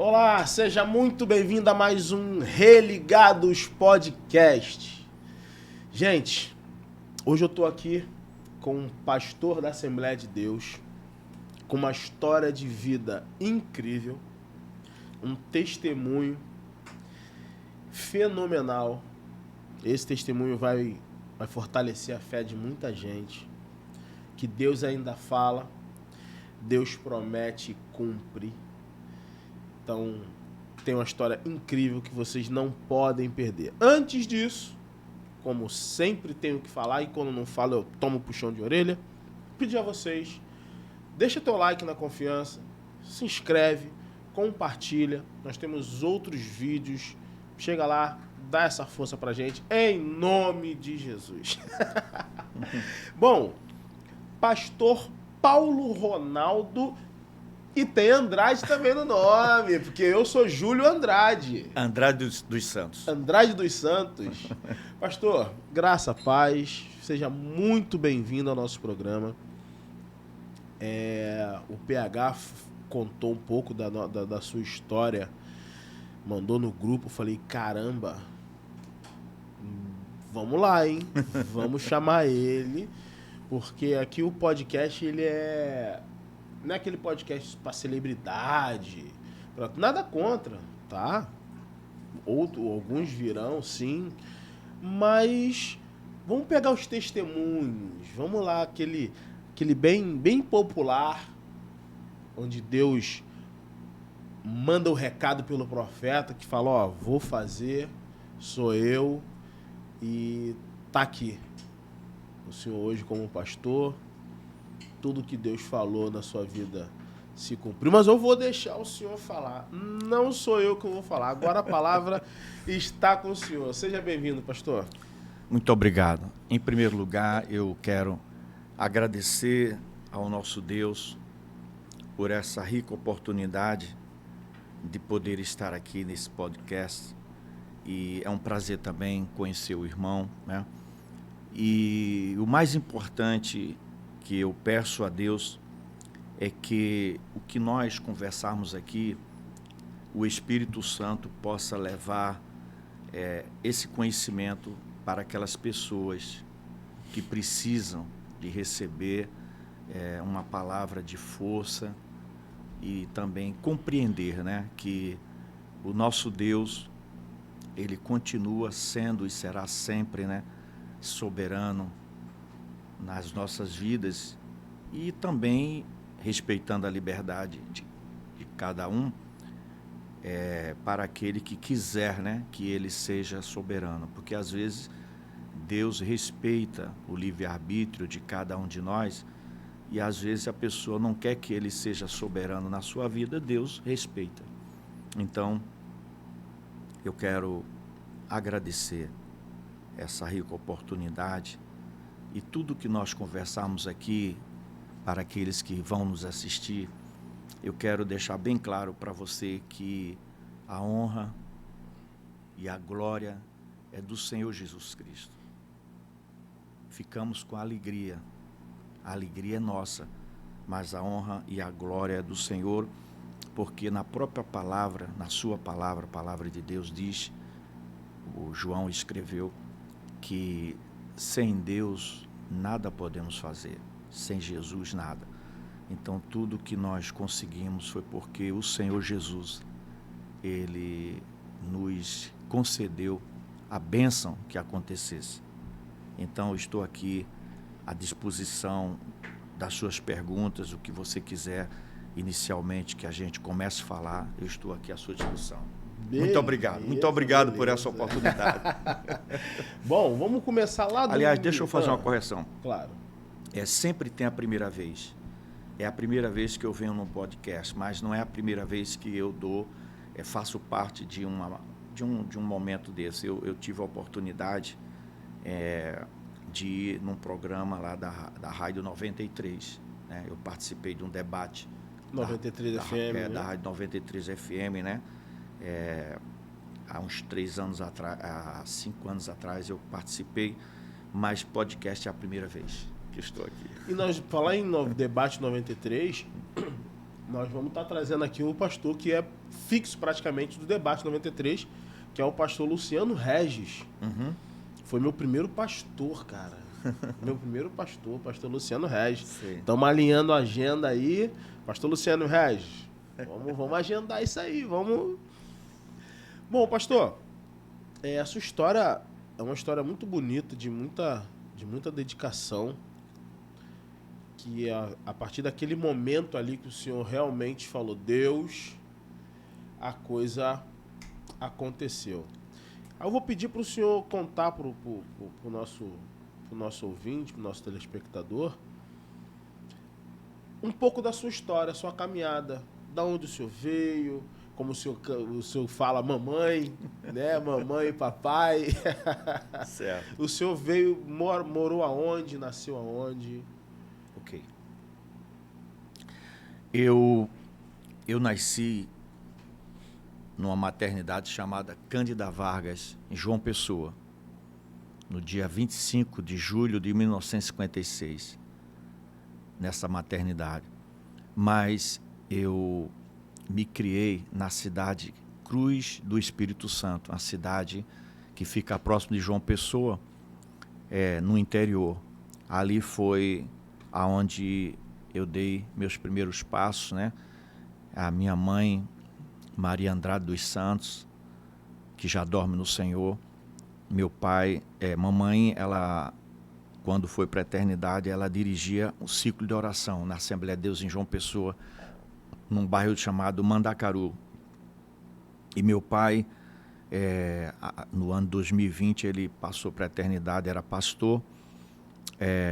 Olá, seja muito bem-vindo a mais um Religados Podcast. Gente, hoje eu tô aqui com um pastor da Assembleia de Deus, com uma história de vida incrível, um testemunho fenomenal. Esse testemunho vai fortalecer a fé de muita gente, que Deus ainda fala, Deus promete e cumpre. Então, tem uma história incrível que vocês não podem perder. Antes disso, como sempre tenho que falar, e quando não falo eu tomo puxão de orelha, pedir a vocês, deixa teu like na confiança, se inscreve, compartilha. Nós temos outros vídeos. Chega lá, dá essa força pra gente, em nome de Jesus. Bom, pastor Paulo Ronaldo, e tem Andrade também no nome, porque eu sou Júlio Andrade. Andrade dos Santos. Andrade dos Santos. Pastor, graça, paz, seja muito bem-vindo ao nosso programa. O PH contou um pouco da sua história, mandou no grupo, falei, caramba, vamos lá, hein? Vamos chamar ele, porque aqui o podcast, ele não é aquele podcast pra celebridade, nada contra, tá? Alguns virão, sim, mas vamos pegar os testemunhos, vamos lá, aquele bem popular, onde Deus manda o recado pelo profeta, que fala, ó, vou fazer, sou eu, e tá aqui. O senhor hoje como pastor, tudo que Deus falou na sua vida se cumpriu. Mas eu vou deixar o senhor falar. Não sou eu que vou falar. Agora a palavra está com o senhor. Seja bem-vindo, pastor. Muito obrigado. Em primeiro lugar, eu quero agradecer ao nosso Deus por essa rica oportunidade de poder estar aqui nesse podcast. E é um prazer também conhecer o irmão, né? E o mais importante que eu peço a Deus é que o que nós conversarmos aqui, o Espírito Santo possa levar esse conhecimento para aquelas pessoas que precisam de receber uma palavra de força e também compreender, né, que o nosso Deus, ele continua sendo e será sempre, né, soberano nas nossas vidas e também respeitando a liberdade de cada um, para aquele que quiser, né, que ele seja soberano, porque às vezes Deus respeita o livre-arbítrio de cada um de nós e às vezes a pessoa não quer que ele seja soberano na sua vida, Deus respeita. Então, eu quero agradecer essa rica oportunidade e tudo que nós conversamos aqui, para aqueles que vão nos assistir, eu quero deixar bem claro para você que a honra e a glória é do Senhor Jesus Cristo. Ficamos com a alegria é nossa, mas a honra e a glória é do Senhor, porque na própria palavra, na sua palavra, a palavra de Deus diz, o João escreveu, que sem Deus nada podemos fazer, sem Jesus nada. Então tudo que nós conseguimos foi porque o Senhor Jesus, ele nos concedeu a bênção que acontecesse. Então eu estou aqui à disposição das suas perguntas, o que você quiser inicialmente que a gente comece a falar, eu estou aqui à sua disposição. Beleza, muito obrigado por essa oportunidade. Bom, vamos começar lá do... Aliás, deixa eu fazer uma correção. Claro. Sempre tem a primeira vez. É a primeira vez que eu venho num podcast, mas não é a primeira vez que eu faço parte de um momento desse. Eu tive a oportunidade de ir num programa lá da Rádio 93. Né? Eu participei de um debate 93 FM, da Rádio 93 FM, né? Há uns 3 anos atrás, há 5 anos atrás eu participei, mas podcast é a primeira vez que estou aqui. E nós falar em debate 93, nós vamos estar trazendo aqui um pastor que é fixo praticamente do Debate 93, que é o pastor Luciano Regis. Uhum. Foi meu primeiro pastor, cara. Meu primeiro pastor Luciano Regis. Sim. Estamos alinhando a agenda aí. Pastor Luciano Regis, vamos agendar isso aí, vamos... Bom, pastor, a sua história é uma história muito bonita, de muita dedicação, que a partir daquele momento ali que o senhor realmente falou, Deus, a coisa aconteceu. Aí eu vou pedir para o senhor contar pro nosso ouvinte, pro nosso telespectador, um pouco da sua história, sua caminhada, da onde o senhor veio, como o senhor fala mamãe, né? Mamãe e papai. Certo. O senhor veio, morou aonde, nasceu aonde? Ok. Eu nasci numa maternidade chamada Cândida Vargas, em João Pessoa, no dia 25 de julho de 1956, nessa maternidade. Mas eu me criei na cidade Cruz do Espírito Santo, uma cidade que fica próximo de João Pessoa, no interior. Ali foi aonde eu dei meus primeiros passos, né? A minha mãe, Maria Andrade dos Santos, que já dorme no Senhor. Meu pai, mamãe, ela, quando foi para a eternidade, ela dirigia um ciclo de oração na Assembleia de Deus em João Pessoa, num bairro chamado Mandacaru. E meu pai, no ano 2020, ele passou para a eternidade, era pastor,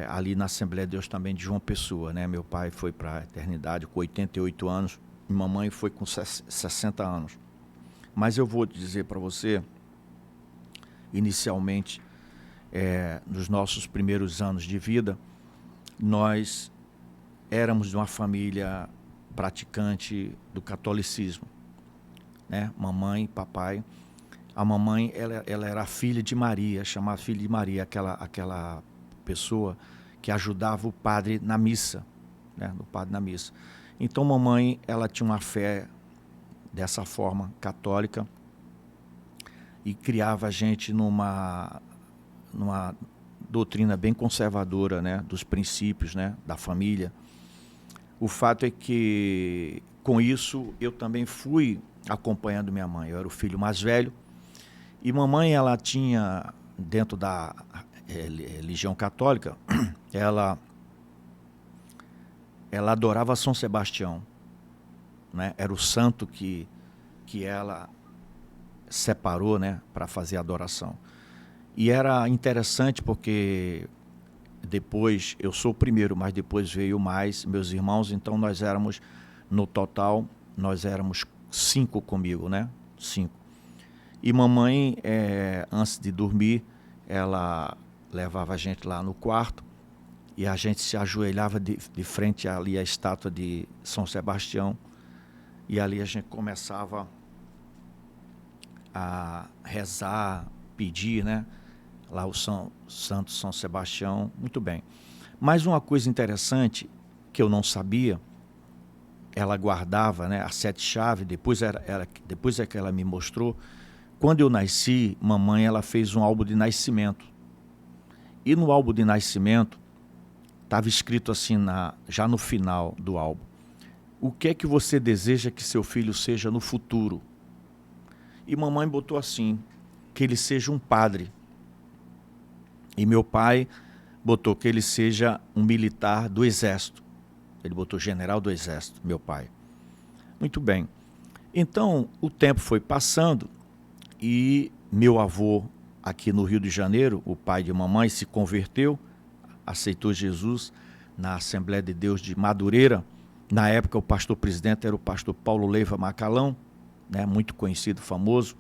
ali na Assembleia de Deus também de João Pessoa, né? Meu pai foi para a eternidade com 88 anos, e mamãe foi com 60 anos. Mas eu vou dizer para você, inicialmente, nos nossos primeiros anos de vida, nós éramos de uma família praticante do catolicismo, né? Mamãe, papai. A mamãe, ela era filha de Maria, chamada filha de Maria, aquela pessoa que ajudava o padre na missa, né? O padre na missa. Então, mamãe, ela tinha uma fé dessa forma católica e criava a gente numa doutrina bem conservadora, né? Dos princípios, né? Da família. O fato é que, com isso, eu também fui acompanhando minha mãe. Eu era o filho mais velho. E mamãe, ela tinha, dentro da religião católica, ela adorava São Sebastião, né? Era o santo que ela separou, né? Para fazer a adoração. E era interessante porque depois, eu sou o primeiro, mas depois veio mais meus irmãos, então nós éramos, no total, nós éramos 5 comigo, né? 5. E mamãe, antes de dormir, ela levava a gente lá no quarto e a gente se ajoelhava de frente ali à estátua de São Sebastião, e ali a gente começava a rezar, pedir, né? Lá o Santo São Sebastião, muito bem. Mas uma coisa interessante que eu não sabia, ela guardava, né, as 7 chaves, depois é que ela me mostrou. Quando eu nasci, mamãe, ela fez um álbum de nascimento. E no álbum de nascimento, estava escrito assim, já no final do álbum: o que é que você deseja que seu filho seja no futuro? E mamãe botou assim, que ele seja um padre. E meu pai botou que ele seja um militar do exército. Ele botou general do exército, meu pai. Muito bem. Então, o tempo foi passando e meu avô, aqui no Rio de Janeiro, o pai de mamãe, se converteu, aceitou Jesus na Assembleia de Deus de Madureira. Na época, o pastor presidente era o pastor Paulo Leiva Macalão, né, muito conhecido, famoso,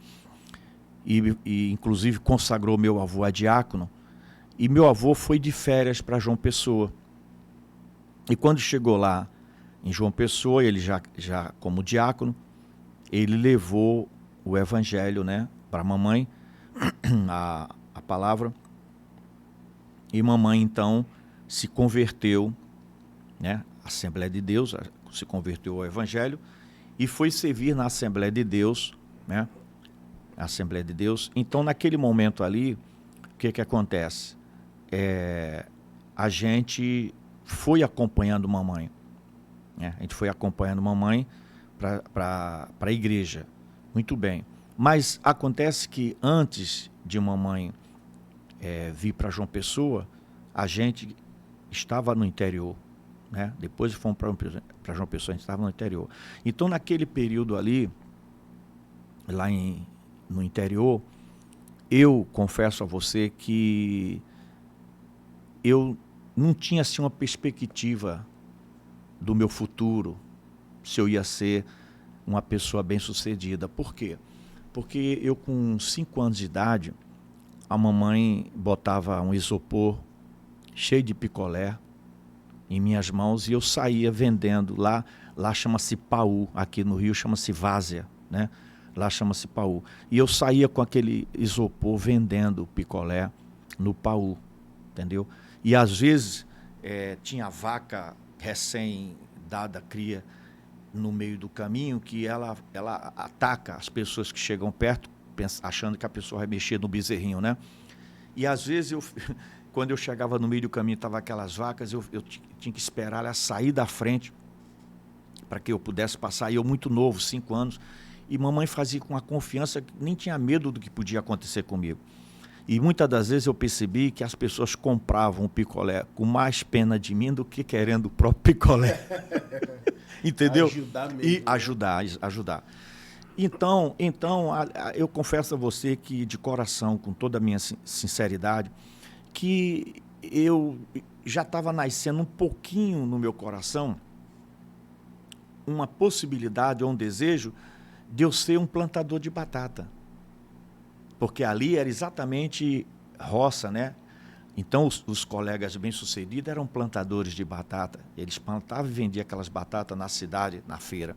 e inclusive consagrou meu avô a diácono. E meu avô foi de férias para João Pessoa. E quando chegou lá em João Pessoa, ele já como diácono, ele levou o evangelho, né, para a mamãe, a palavra. E mamãe, então, se converteu, né, Assembleia de Deus, se converteu ao Evangelho e foi servir na Assembleia de Deus, né? A Assembleia de Deus. Então, naquele momento ali, o que acontece? A gente foi acompanhando mamãe, né? A gente foi acompanhando mamãe para a igreja. Muito bem. Mas acontece que antes de mamãe vir para João Pessoa, a gente estava no interior, né? Depois fomos para João Pessoa, a gente estava no interior. Então, naquele período ali, lá no interior, eu confesso a você que eu não tinha assim uma perspectiva do meu futuro, se eu ia ser uma pessoa bem-sucedida. Por quê? Porque eu, com 5 anos de idade, a mamãe botava um isopor cheio de picolé em minhas mãos e eu saía vendendo. Lá chama-se paú, aqui no Rio chama-se várzea, né? Lá chama-se paú. E eu saía com aquele isopor vendendo picolé no paú, entendeu? E às vezes tinha vaca recém-dada cria no meio do caminho, que ela ataca as pessoas que chegam perto, achando que a pessoa vai mexer no bezerrinho, né? E às vezes, quando eu chegava no meio do caminho, estavam aquelas vacas, eu tinha que esperar ela sair da frente para que eu pudesse passar. E eu muito novo, 5 anos, e mamãe fazia com a confiança que nem tinha medo do que podia acontecer comigo. E muitas das vezes eu percebi que as pessoas compravam o picolé com mais pena de mim do que querendo o próprio picolé. Entendeu? Ajudar mesmo. E ajudar. Então, eu confesso a você que, de coração, com toda a minha sinceridade, que eu já estava nascendo um pouquinho no meu coração uma possibilidade ou um desejo de eu ser um plantador de batata. Porque ali era exatamente roça, né? Então, os colegas bem-sucedidos eram plantadores de batata. Eles plantavam e vendiam aquelas batatas na cidade, na feira.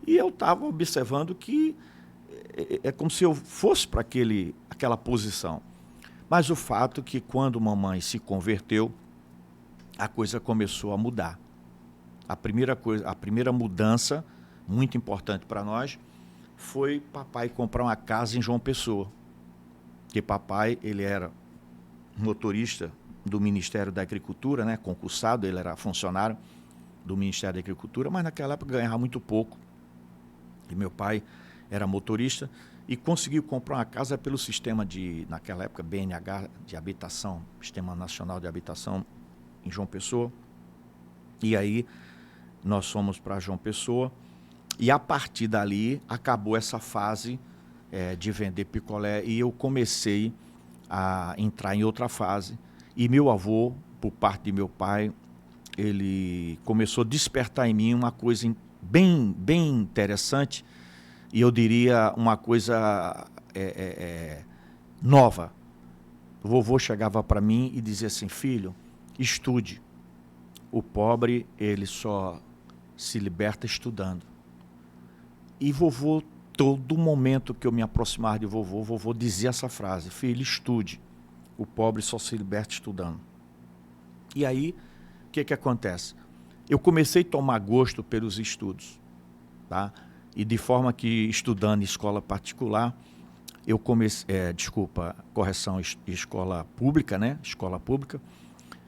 E eu estava observando que é como se eu fosse para aquela posição. Mas o fato é que, quando mamãe se converteu, a coisa começou a mudar. A primeira mudança, muito importante para nós, foi papai comprar uma casa em João Pessoa. Porque papai, ele era motorista do Ministério da Agricultura, né, concursado, ele era funcionário do Ministério da Agricultura, mas naquela época ganhava muito pouco. E meu pai era motorista e conseguiu comprar uma casa pelo sistema naquela época, BNH de habitação, Sistema Nacional de Habitação, em João Pessoa. E aí nós fomos para João Pessoa e, a partir dali, acabou essa fase de vender picolé e eu comecei a entrar em outra fase. E meu avô, por parte de meu pai, ele começou a despertar em mim uma coisa bem interessante, e eu diria uma coisa nova. O vovô chegava para mim e dizia assim: filho, estude. O pobre, ele só se liberta estudando. E vovô, todo momento que eu me aproximava de vovô dizia essa frase: filho, estude. O pobre só se liberta estudando. E aí, o que acontece? Eu comecei a tomar gosto pelos estudos, tá? E de forma que, estudando em escola particular, eu comecei, escola pública, né? Escola pública.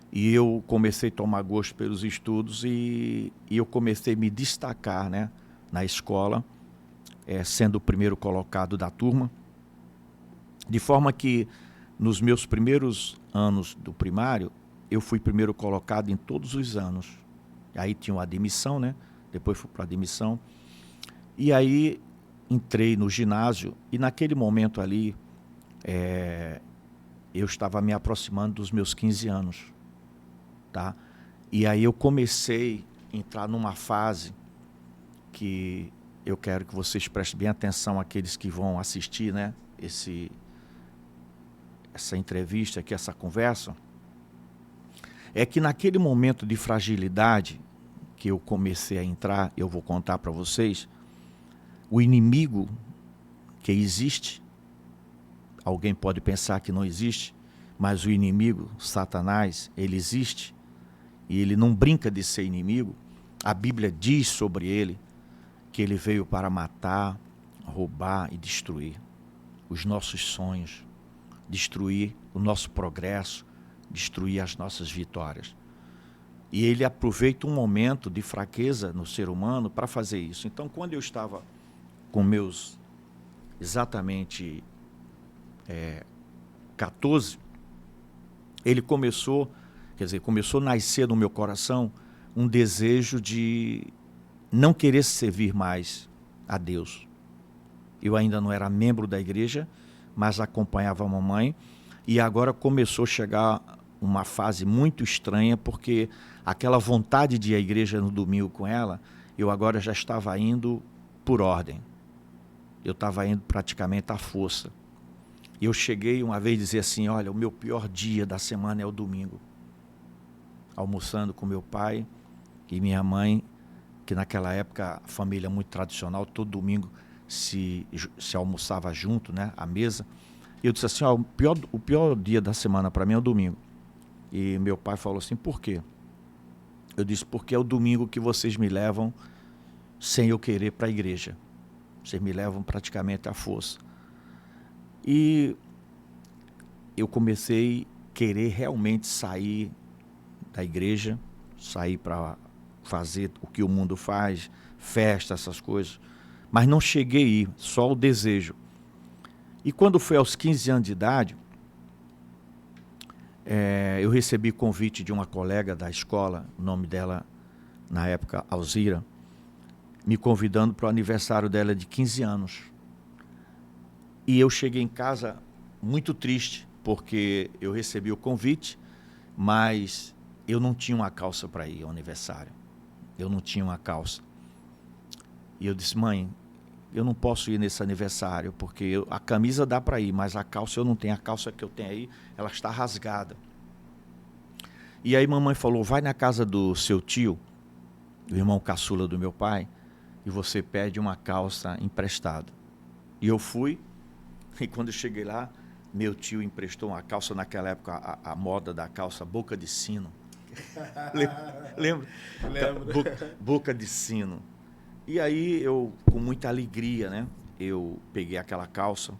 E eu comecei a tomar gosto pelos estudos e eu comecei a me destacar, né, na escola, sendo o primeiro colocado da turma. De forma que, nos meus primeiros anos do primário, eu fui primeiro colocado em todos os anos. Aí tinha uma admissão, né? Depois fui para a admissão. E aí entrei no ginásio e, naquele momento ali, eu estava me aproximando dos meus 15 anos. Tá? E aí eu comecei a entrar numa fase que eu quero que vocês prestem bem atenção, aqueles que vão assistir, né, essa entrevista aqui, essa conversa. É que naquele momento de fragilidade que eu comecei a entrar, eu vou contar para vocês, o inimigo que existe, alguém pode pensar que não existe, mas o inimigo, Satanás, ele existe. E ele não brinca de ser inimigo. A Bíblia diz sobre ele que ele veio para matar, roubar e destruir os nossos sonhos, destruir o nosso progresso, destruir as nossas vitórias. E ele aproveita um momento de fraqueza no ser humano para fazer isso. Então, quando eu estava com meus exatamente 14, ele começou a nascer no meu coração um desejo de não querer servir mais a Deus. Eu ainda não era membro da igreja, mas acompanhava a mamãe, e agora começou a chegar uma fase muito estranha, porque aquela vontade de ir à igreja no domingo com ela, eu agora já estava indo por ordem. Eu estava indo praticamente à força. E eu cheguei uma vez a dizer assim, olha, o meu pior dia da semana é o domingo. Almoçando com meu pai e minha mãe, que naquela época, família muito tradicional, todo domingo se almoçava junto, né, à mesa. E eu disse assim, ó, o pior dia da semana para mim é o domingo. E meu pai falou assim, por quê? Eu disse, porque é o domingo que vocês me levam sem eu querer para a igreja. Vocês me levam praticamente à força. E eu comecei a querer realmente sair da igreja, sair para fazer o que o mundo faz, festa, essas coisas. Mas não cheguei a ir, só o desejo. E quando foi aos 15 anos de idade, eu recebi convite de uma colega da escola, o nome dela, na época, Alzira, me convidando para o aniversário dela de 15 anos. E eu cheguei em casa muito triste, porque eu recebi o convite, mas eu não tinha uma calça para ir ao aniversário. Eu não tinha uma calça. E eu disse, mãe, eu não posso ir nesse aniversário, porque a camisa dá para ir, mas a calça eu não tenho. A calça que eu tenho aí, ela está rasgada. E aí mamãe falou, vai na casa do seu tio, o irmão caçula do meu pai, e você pede uma calça emprestada. E eu fui, e quando eu cheguei lá, meu tio emprestou uma calça, naquela época a moda da calça boca de sino. Lembra? Lembro. Boca de sino. E aí eu, com muita alegria, né, eu peguei aquela calça,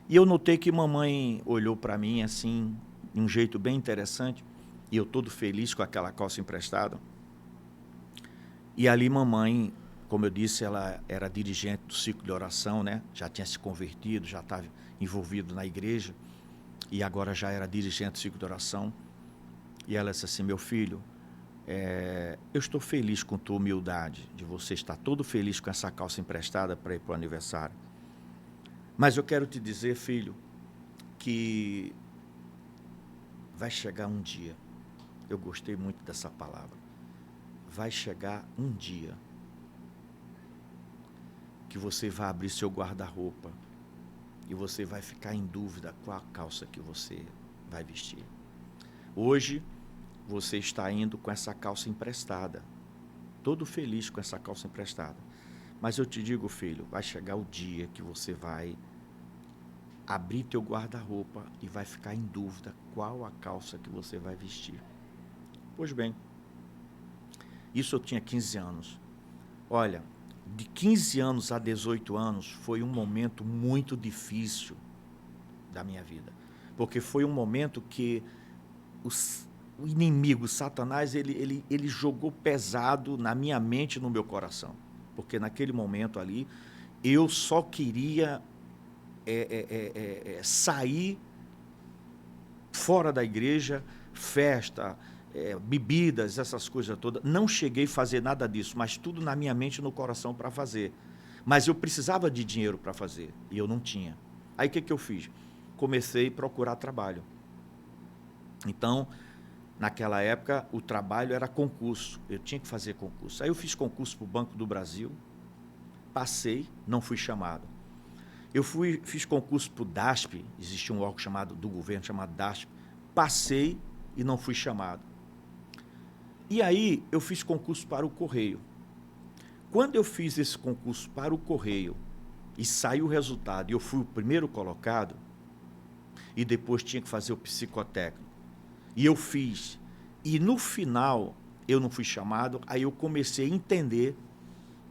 e eu notei que mamãe olhou para mim assim, de um jeito bem interessante, e eu todo feliz com aquela calça emprestada. E ali mamãe, como eu disse, ela era dirigente do ciclo de oração, né? Já tinha se convertido, já estava envolvido na igreja, e agora já era dirigente do ciclo de oração. E ela disse assim, meu filho, eu estou feliz com tua humildade, de você estar todo feliz com essa calça emprestada para ir para o aniversário. Mas eu quero te dizer, filho, que vai chegar um dia, eu gostei muito dessa palavra, vai chegar um dia que você vai abrir seu guarda-roupa e você vai ficar em dúvida qual a calça que você vai vestir. Hoje, você está indo com essa calça emprestada, todo feliz com essa calça emprestada. Mas eu te digo, filho, vai chegar o dia que você vai abrir teu guarda-roupa e vai ficar em dúvida qual a calça que você vai vestir. Pois bem, isso eu tinha 15 anos. Olha, de 15 anos a 18 anos foi um momento muito difícil da minha vida, porque foi um momento que o inimigo, Satanás, ele jogou pesado na minha mente e no meu coração. Porque naquele momento ali, eu só queria sair fora da igreja, festa, bebidas, essas coisas todas. Não cheguei a fazer nada disso, mas tudo na minha mente e no coração para fazer. Mas eu precisava de dinheiro para fazer, e eu não tinha. Aí o que eu fiz? Comecei a procurar trabalho. Então, naquela época, o trabalho era concurso. Eu tinha que fazer concurso. Aí eu fiz concurso para o Banco do Brasil, passei, não fui chamado. Fiz concurso para o DASP, existia um órgão do governo chamado DASP, passei e não fui chamado. E aí eu fiz concurso para o Correio. Quando eu fiz esse concurso para o Correio e saiu o resultado e eu fui o primeiro colocado, e depois tinha que fazer o psicotécnico, e eu fiz, e no final eu não fui chamado, aí eu comecei a entender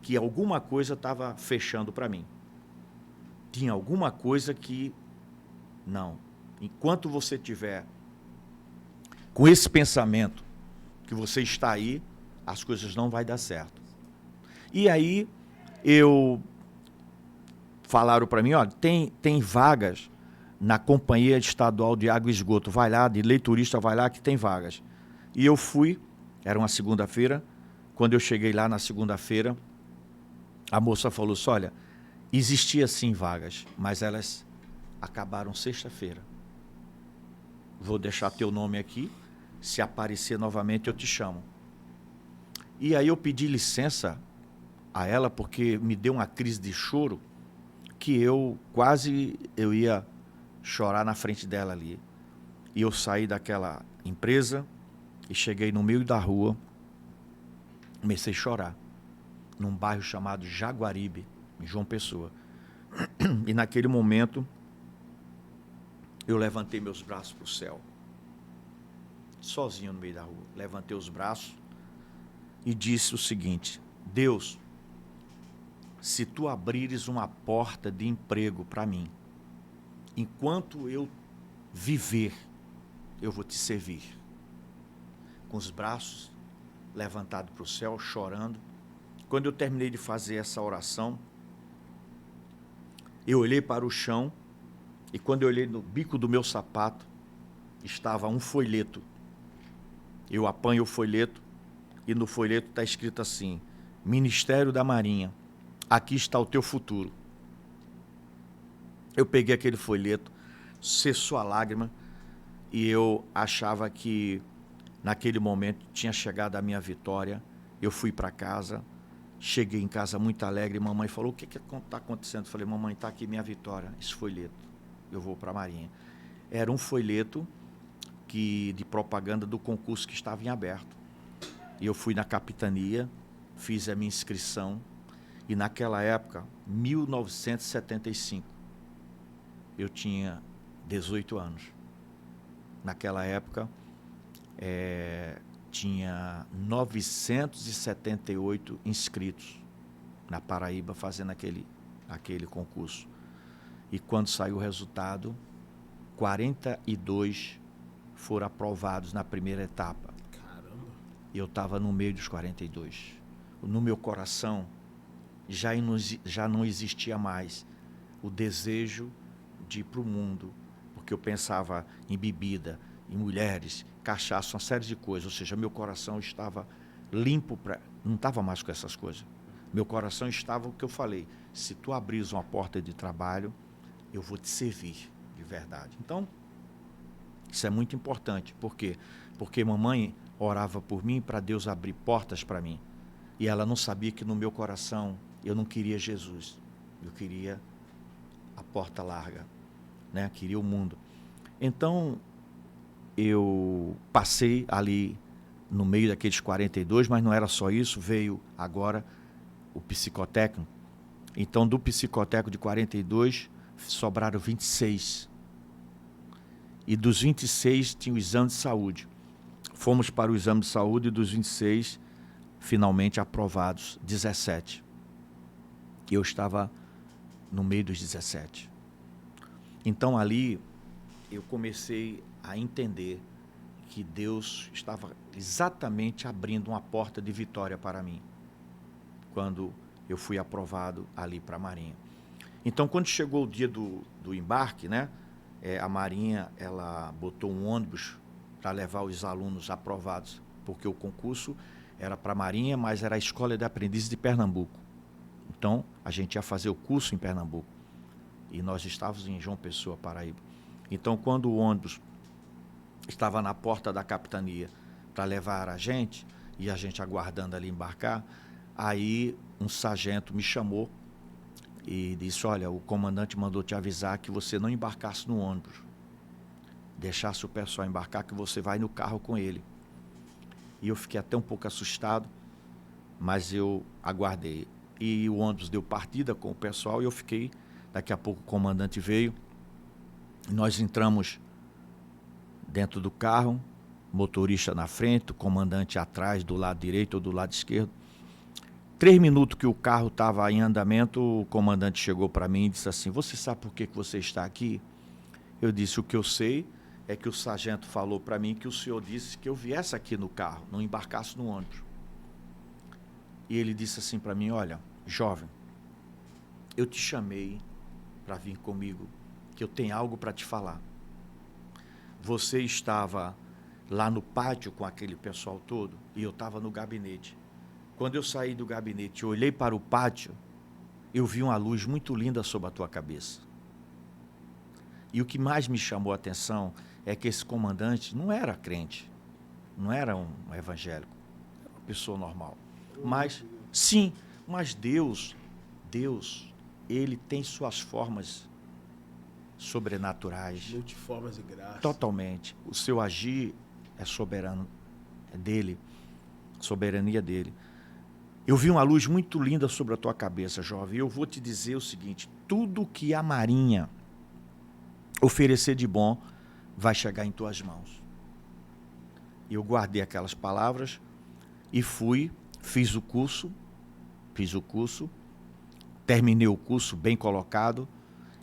que alguma coisa estava fechando para mim. Tinha alguma coisa que, não, enquanto você tiver com esse pensamento que você está aí, as coisas não vai dar certo. E aí, falaram para mim, olha, tem vagas na Companhia Estadual de Água e Esgoto, vai lá, de leiturista, vai lá que tem vagas. E eu fui, era uma segunda-feira, quando eu cheguei lá na segunda-feira, a moça falou assim, olha, existia sim vagas, mas elas acabaram sexta-feira. Vou deixar teu nome aqui, se aparecer novamente eu te chamo. E aí eu pedi licença a ela, porque me deu uma crise de choro, que eu ia chorar na frente dela ali. E eu saí daquela empresa e cheguei no meio da rua, comecei a chorar, num bairro chamado Jaguaribe, em João Pessoa. E naquele momento, eu levantei meus braços para o céu, sozinho no meio da rua. Levantei os braços e disse o seguinte, Deus, se tu abrires uma porta de emprego para mim, enquanto eu viver, eu vou te servir. Com os braços levantados para o céu, chorando. Quando eu terminei de fazer essa oração, eu olhei para o chão e quando eu olhei no bico do meu sapato, estava um folheto. Eu apanho o folheto e no folheto está escrito assim, Ministério da Marinha, aqui está o teu futuro. Eu peguei aquele folheto, cessou a lágrima e eu achava que naquele momento tinha chegado a minha vitória. Eu fui para casa, cheguei em casa muito alegre, mamãe falou, o que está acontecendo? Eu falei, mamãe, está aqui minha vitória, esse folheto, eu vou para a Marinha. Era um folheto de propaganda do concurso que estava em aberto. E eu fui na capitania, fiz a minha inscrição, e naquela época, 1975, eu tinha 18 anos. Naquela época, tinha 978 inscritos na Paraíba fazendo aquele concurso. E quando saiu o resultado, 42 foram aprovados na primeira etapa. Caramba. E eu estava no meio dos 42. No meu coração já não existia mais o desejo de ir para o mundo, porque eu pensava em bebida, em mulheres, cachaça, uma série de coisas. Ou seja, meu coração estava limpo, não estava mais com essas coisas. Meu coração estava o que eu falei, se tu abris uma porta de trabalho, eu vou te servir de verdade. Então, isso é muito importante. Por quê? Porque mamãe orava por mim para Deus abrir portas para mim. E ela não sabia que no meu coração eu não queria Jesus. Eu queria a porta larga, né? Queria o mundo. Então, eu passei ali no meio daqueles 42, mas não era só isso, veio agora o psicotécnico. Então, do psicotécnico de 42, sobraram 26. E dos 26 tinha o exame de saúde. Fomos para o exame de saúde e dos 26, finalmente aprovados, 17. E eu estava no meio dos 17. Então ali eu comecei a entender que Deus estava exatamente abrindo uma porta de vitória para mim, quando eu fui aprovado ali para a Marinha. Então, quando chegou o dia do embarque, né, a Marinha ela botou um ônibus para levar os alunos aprovados, porque o concurso era para a Marinha, mas era a Escola de Aprendizes de Pernambuco. Então, a gente ia fazer o curso em Pernambuco. E nós estávamos em João Pessoa, Paraíba. Então, quando o ônibus estava na porta da capitania para levar a gente, e a gente aguardando ali embarcar, aí um sargento me chamou e disse, olha, o comandante mandou te avisar que você não embarcasse no ônibus, deixasse o pessoal embarcar, que você vai no carro com ele. E eu fiquei até um pouco assustado, mas eu aguardei. E o ônibus deu partida com o pessoal e eu fiquei. Daqui a pouco o comandante veio, nós entramos dentro do carro motorista na frente, o comandante atrás, do lado direito ou do lado esquerdo. 3 minutos que o carro estava em andamento, o comandante chegou para mim e disse assim: você sabe por que você está aqui? Eu disse: o que eu sei é que o sargento falou para mim que o senhor disse que eu viesse aqui no carro, não embarcasse no ônibus. E ele disse assim para mim: olha, jovem, eu te chamei para vir comigo, que eu tenho algo para te falar. Você estava lá no pátio com aquele pessoal todo e eu estava no gabinete. Quando eu saí do gabinete e olhei para o pátio, eu vi uma luz muito linda sobre a tua cabeça. E o que mais me chamou a atenção é que esse comandante não era crente, não era um evangélico, era uma pessoa normal. Mas, sim, mas Deus, Ele tem suas formas sobrenaturais. Multiformas e graças. Totalmente. O seu agir é soberano, é dele, soberania dele. Eu vi uma luz muito linda sobre a tua cabeça, jovem. Eu vou te dizer o seguinte: tudo que a Marinha oferecer de bom vai chegar em tuas mãos. Eu guardei aquelas palavras e fui, fiz o curso, terminei o curso bem colocado,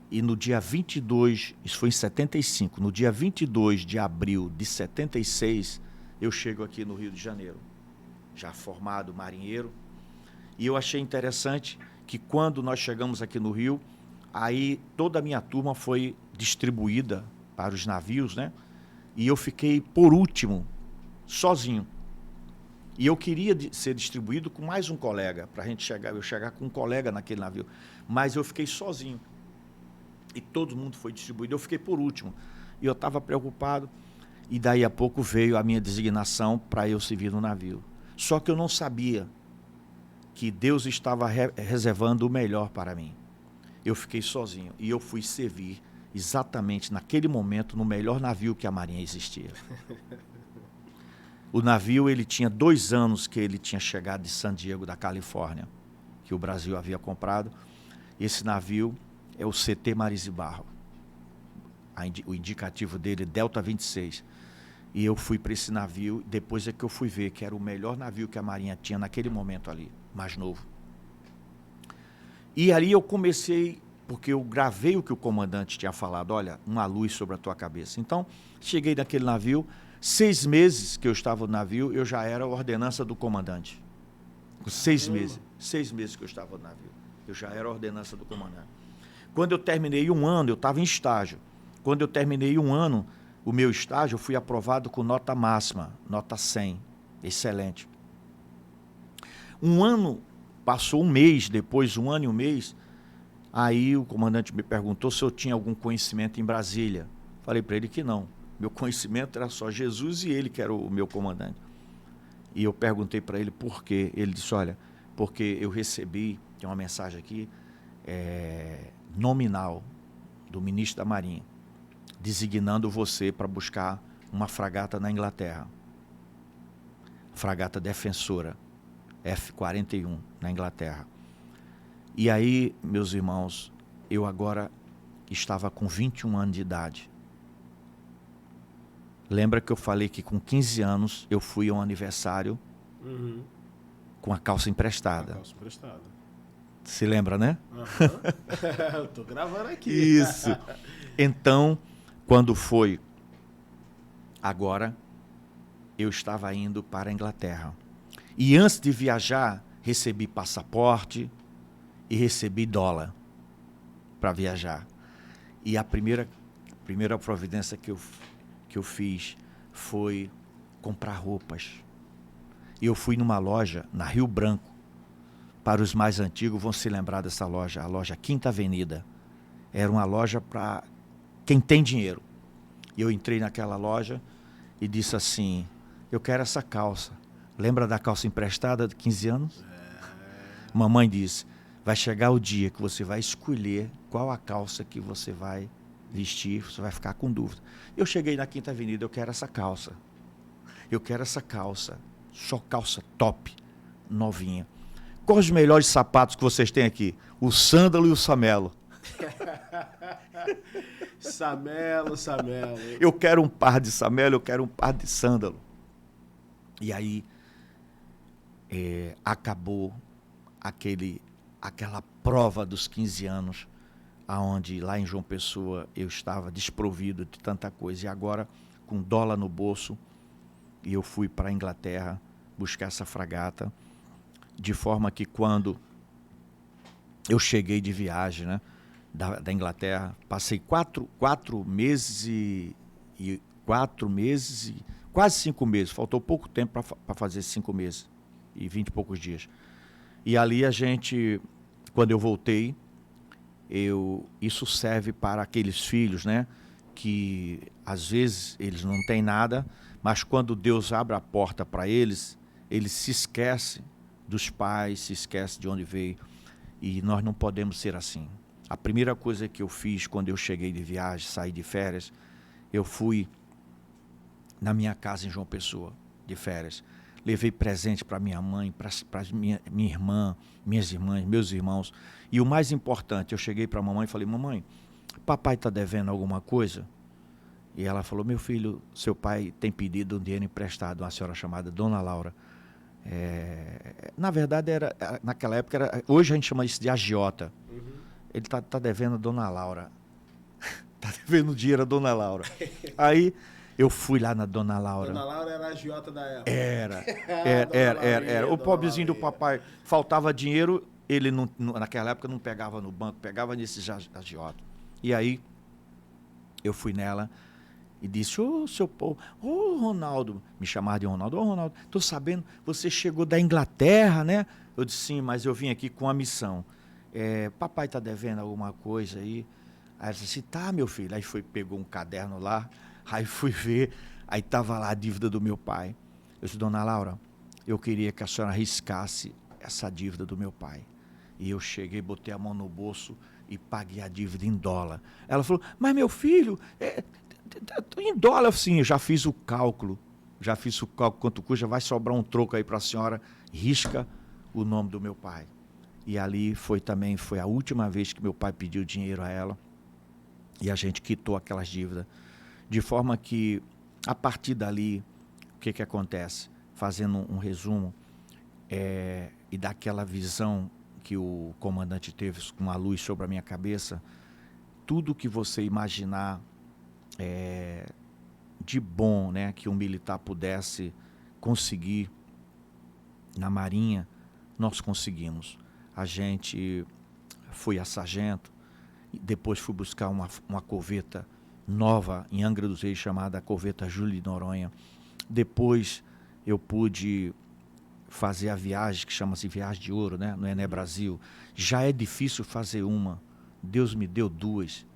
e no dia 22, isso foi em 75, no dia 22 de abril de 76, eu chego aqui no Rio de Janeiro, já formado marinheiro. E eu achei interessante que quando nós chegamos aqui no Rio, aí toda a minha turma foi distribuída para os navios, né? E eu fiquei por último, sozinho. E eu queria ser distribuído com mais um colega, para eu chegar com um colega naquele navio. Mas eu fiquei sozinho. E todo mundo foi distribuído. Eu fiquei por último. E eu estava preocupado. E daí a pouco veio a minha designação para eu servir no navio. Só que eu não sabia que Deus estava reservando o melhor para mim. Eu fiquei sozinho e eu fui servir exatamente naquele momento no melhor navio que a Marinha existia. O navio, ele tinha 2 anos que ele tinha chegado de San Diego, da Califórnia, que o Brasil havia comprado. Esse navio é o CT Marizibarro. O indicativo dele é Delta 26. E eu fui para esse navio, depois é que eu fui ver que era o melhor navio que a Marinha tinha naquele momento ali, mais novo. E ali eu comecei, porque eu gravei o que o comandante tinha falado: olha, uma luz sobre a tua cabeça. Então, cheguei naquele navio, 6 meses que eu estava no navio, eu já era ordenança do comandante. 6 meses que eu estava no navio, eu já era ordenança do comandante. Quando eu terminei 1 ano, eu estava em estágio. Quando eu terminei 1 ano, o meu estágio, eu fui aprovado com nota máxima, nota 100, excelente. 1 ano, passou 1 mês, depois 1 ano e 1 mês, aí o comandante me perguntou se eu tinha algum conhecimento em Brasília. Falei para ele que não, meu conhecimento era só Jesus e ele que era o meu comandante. E eu perguntei para ele por quê. Ele disse: olha, porque eu recebi, tem uma mensagem aqui, nominal do ministro da Marinha, designando você para buscar uma fragata na Inglaterra. Fragata defensora, F-41, na Inglaterra. E aí, meus irmãos, eu agora estava com 21 anos de idade. Lembra que eu falei que com 15 anos eu fui a um aniversário com a calça emprestada. Se lembra, né? Eu tô gravando aqui. Isso. Então, quando foi agora, eu estava indo para a Inglaterra. E antes de viajar, recebi passaporte e recebi dólar para viajar. E a primeira providência que eu fiz foi comprar roupas. E eu fui numa loja na Rio Branco. Para os mais antigos vão se lembrar dessa loja, a loja Quinta Avenida. Era uma loja para quem tem dinheiro. E eu entrei naquela loja e disse assim: eu quero essa calça. Lembra da calça emprestada de 15 anos? Mamãe disse: vai chegar o dia que você vai escolher qual a calça que você vai vestir, você vai ficar com dúvida. Eu cheguei na Quinta Avenida: eu quero essa calça. Eu quero essa calça. Só calça top, novinha. Quais os melhores sapatos que vocês têm aqui? O sândalo e o samelo. Samelo. Eu quero um par de Samelo, eu quero um par de sândalo. E aí acabou aquela prova dos 15 anos, aonde lá em João Pessoa eu estava desprovido de tanta coisa. E agora, com dólar no bolso, e eu fui para a Inglaterra buscar essa fragata, de forma que quando eu cheguei de viagem, né, da Inglaterra, passei quatro meses e quase 5 meses, faltou pouco tempo para fazer 5 meses e 20 e poucos dias. E ali quando eu voltei, isso serve para aqueles filhos, né, que às vezes eles não têm nada, mas quando Deus abre a porta para eles se esquecem dos pais, se esquecem de onde veio. E nós não podemos ser assim. A primeira coisa que eu fiz quando eu cheguei de viagem, saí de férias, eu fui na minha casa em João Pessoa, de férias. Levei presente para minha mãe, para minha irmã, minhas irmãs, meus irmãos. E o mais importante, eu cheguei para a mamãe e falei, mamãe, papai está devendo alguma coisa? E ela falou, meu filho, seu pai tem pedido um dinheiro emprestado a uma senhora chamada Dona Laura. Na verdade, naquela época, hoje a gente chama isso de agiota. Uhum. Ele tá devendo a Dona Laura. Tá devendo dinheiro a Dona Laura. Aí eu fui lá na Dona Laura. Dona Laura era a agiota da época. Era. O pobrezinho do papai, faltava dinheiro, ele naquela época não pegava no banco, pegava nesses agiota. E aí eu fui nela e disse, seu povo, Ronaldo, me chamava de Ronaldo, Ronaldo, tô sabendo, você chegou da Inglaterra, né? Eu disse, sim, mas eu vim aqui com a missão. Papai tá devendo alguma coisa aí? Aí ela disse, tá, meu filho. Aí pegou um caderno lá, aí fui ver, aí tava lá a dívida do meu pai. Eu disse, Dona Laura, eu queria que a senhora riscasse essa dívida do meu pai. E eu cheguei, botei a mão no bolso e paguei a dívida em dólar. Ela falou, mas meu filho, em dólar, sim, eu já fiz o cálculo quanto custa, vai sobrar um troco aí para a senhora, risca o nome do meu pai. E ali foi a última vez que meu pai pediu dinheiro a ela, e a gente quitou aquelas dívidas, de forma que, a partir dali, o que acontece? Fazendo um resumo, e daquela visão que o comandante teve com uma luz sobre a minha cabeça, tudo que você imaginar de bom, né, que um militar pudesse conseguir na Marinha, nós conseguimos. A gente foi a sargento, depois fui buscar uma corveta nova em Angra dos Reis, chamada corveta Júlio de Noronha. Depois eu pude fazer a viagem, que chama-se Viagem de Ouro, né, no Ené Brasil. Já é difícil fazer uma, Deus me deu 2.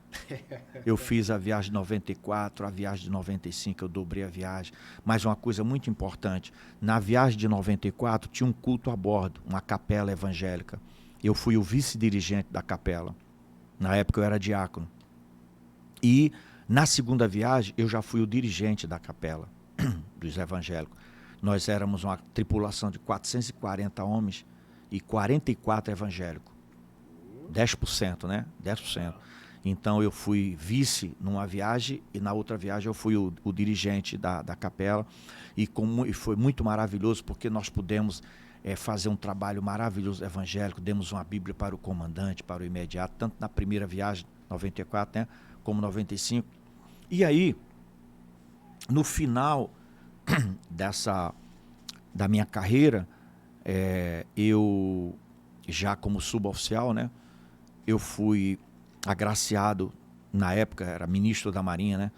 Eu fiz a viagem de 94, a viagem de 95, eu dobrei a viagem. Mas uma coisa muito importante, na viagem de 94 tinha um culto a bordo, uma capela evangélica. Eu fui o vice-dirigente da capela. Na época eu era diácono. E na segunda viagem eu já fui o dirigente da capela dos evangélicos. Nós éramos uma tripulação de 440 homens e 44 evangélicos. 10%, né? 10%. Então eu fui vice numa viagem e na outra viagem eu fui o dirigente da capela. E foi muito maravilhoso porque nós pudemos fazer um trabalho maravilhoso evangélico. Demos uma Bíblia para o comandante, para o imediato, tanto na primeira viagem, 94, né, como 95. E aí, no final da minha carreira, eu já como suboficial, né, eu fui agraciado, na época era ministro da Marinha, né,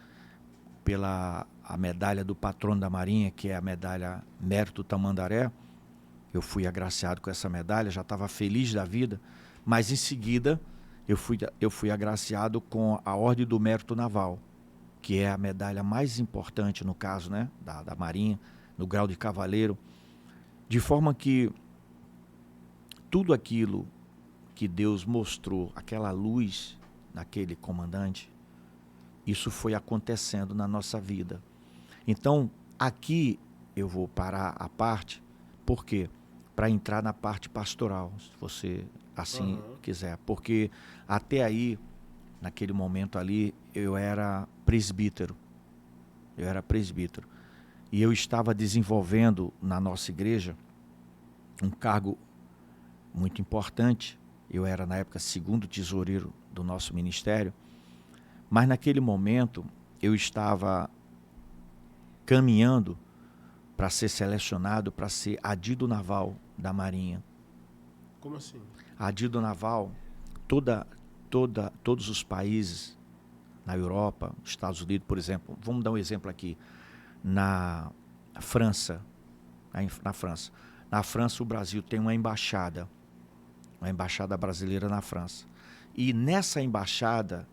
pela a medalha do patrono da Marinha, que é a medalha Mérito Tamandaré. Eu fui agraciado com essa medalha, já estava feliz da vida, mas em seguida eu fui agraciado com a Ordem do Mérito Naval, que é a medalha mais importante no caso, né, da Marinha, no grau de cavaleiro, de forma que tudo aquilo que Deus mostrou, aquela luz naquele comandante, isso foi acontecendo na nossa vida. Então, aqui eu vou parar a parte, por quê? para entrar na parte pastoral, se você assim quiser. Porque até aí, naquele momento ali, eu era presbítero. E eu estava desenvolvendo na nossa igreja um cargo muito importante. Eu era, na época, segundo tesoureiro do nosso ministério. Mas naquele momento, eu estava caminhando para ser selecionado para ser adido naval da Marinha. Como assim? Adido naval, todos os países na Europa, Estados Unidos, por exemplo, vamos dar um exemplo aqui, na França, o Brasil tem uma embaixada brasileira na França. E nessa embaixada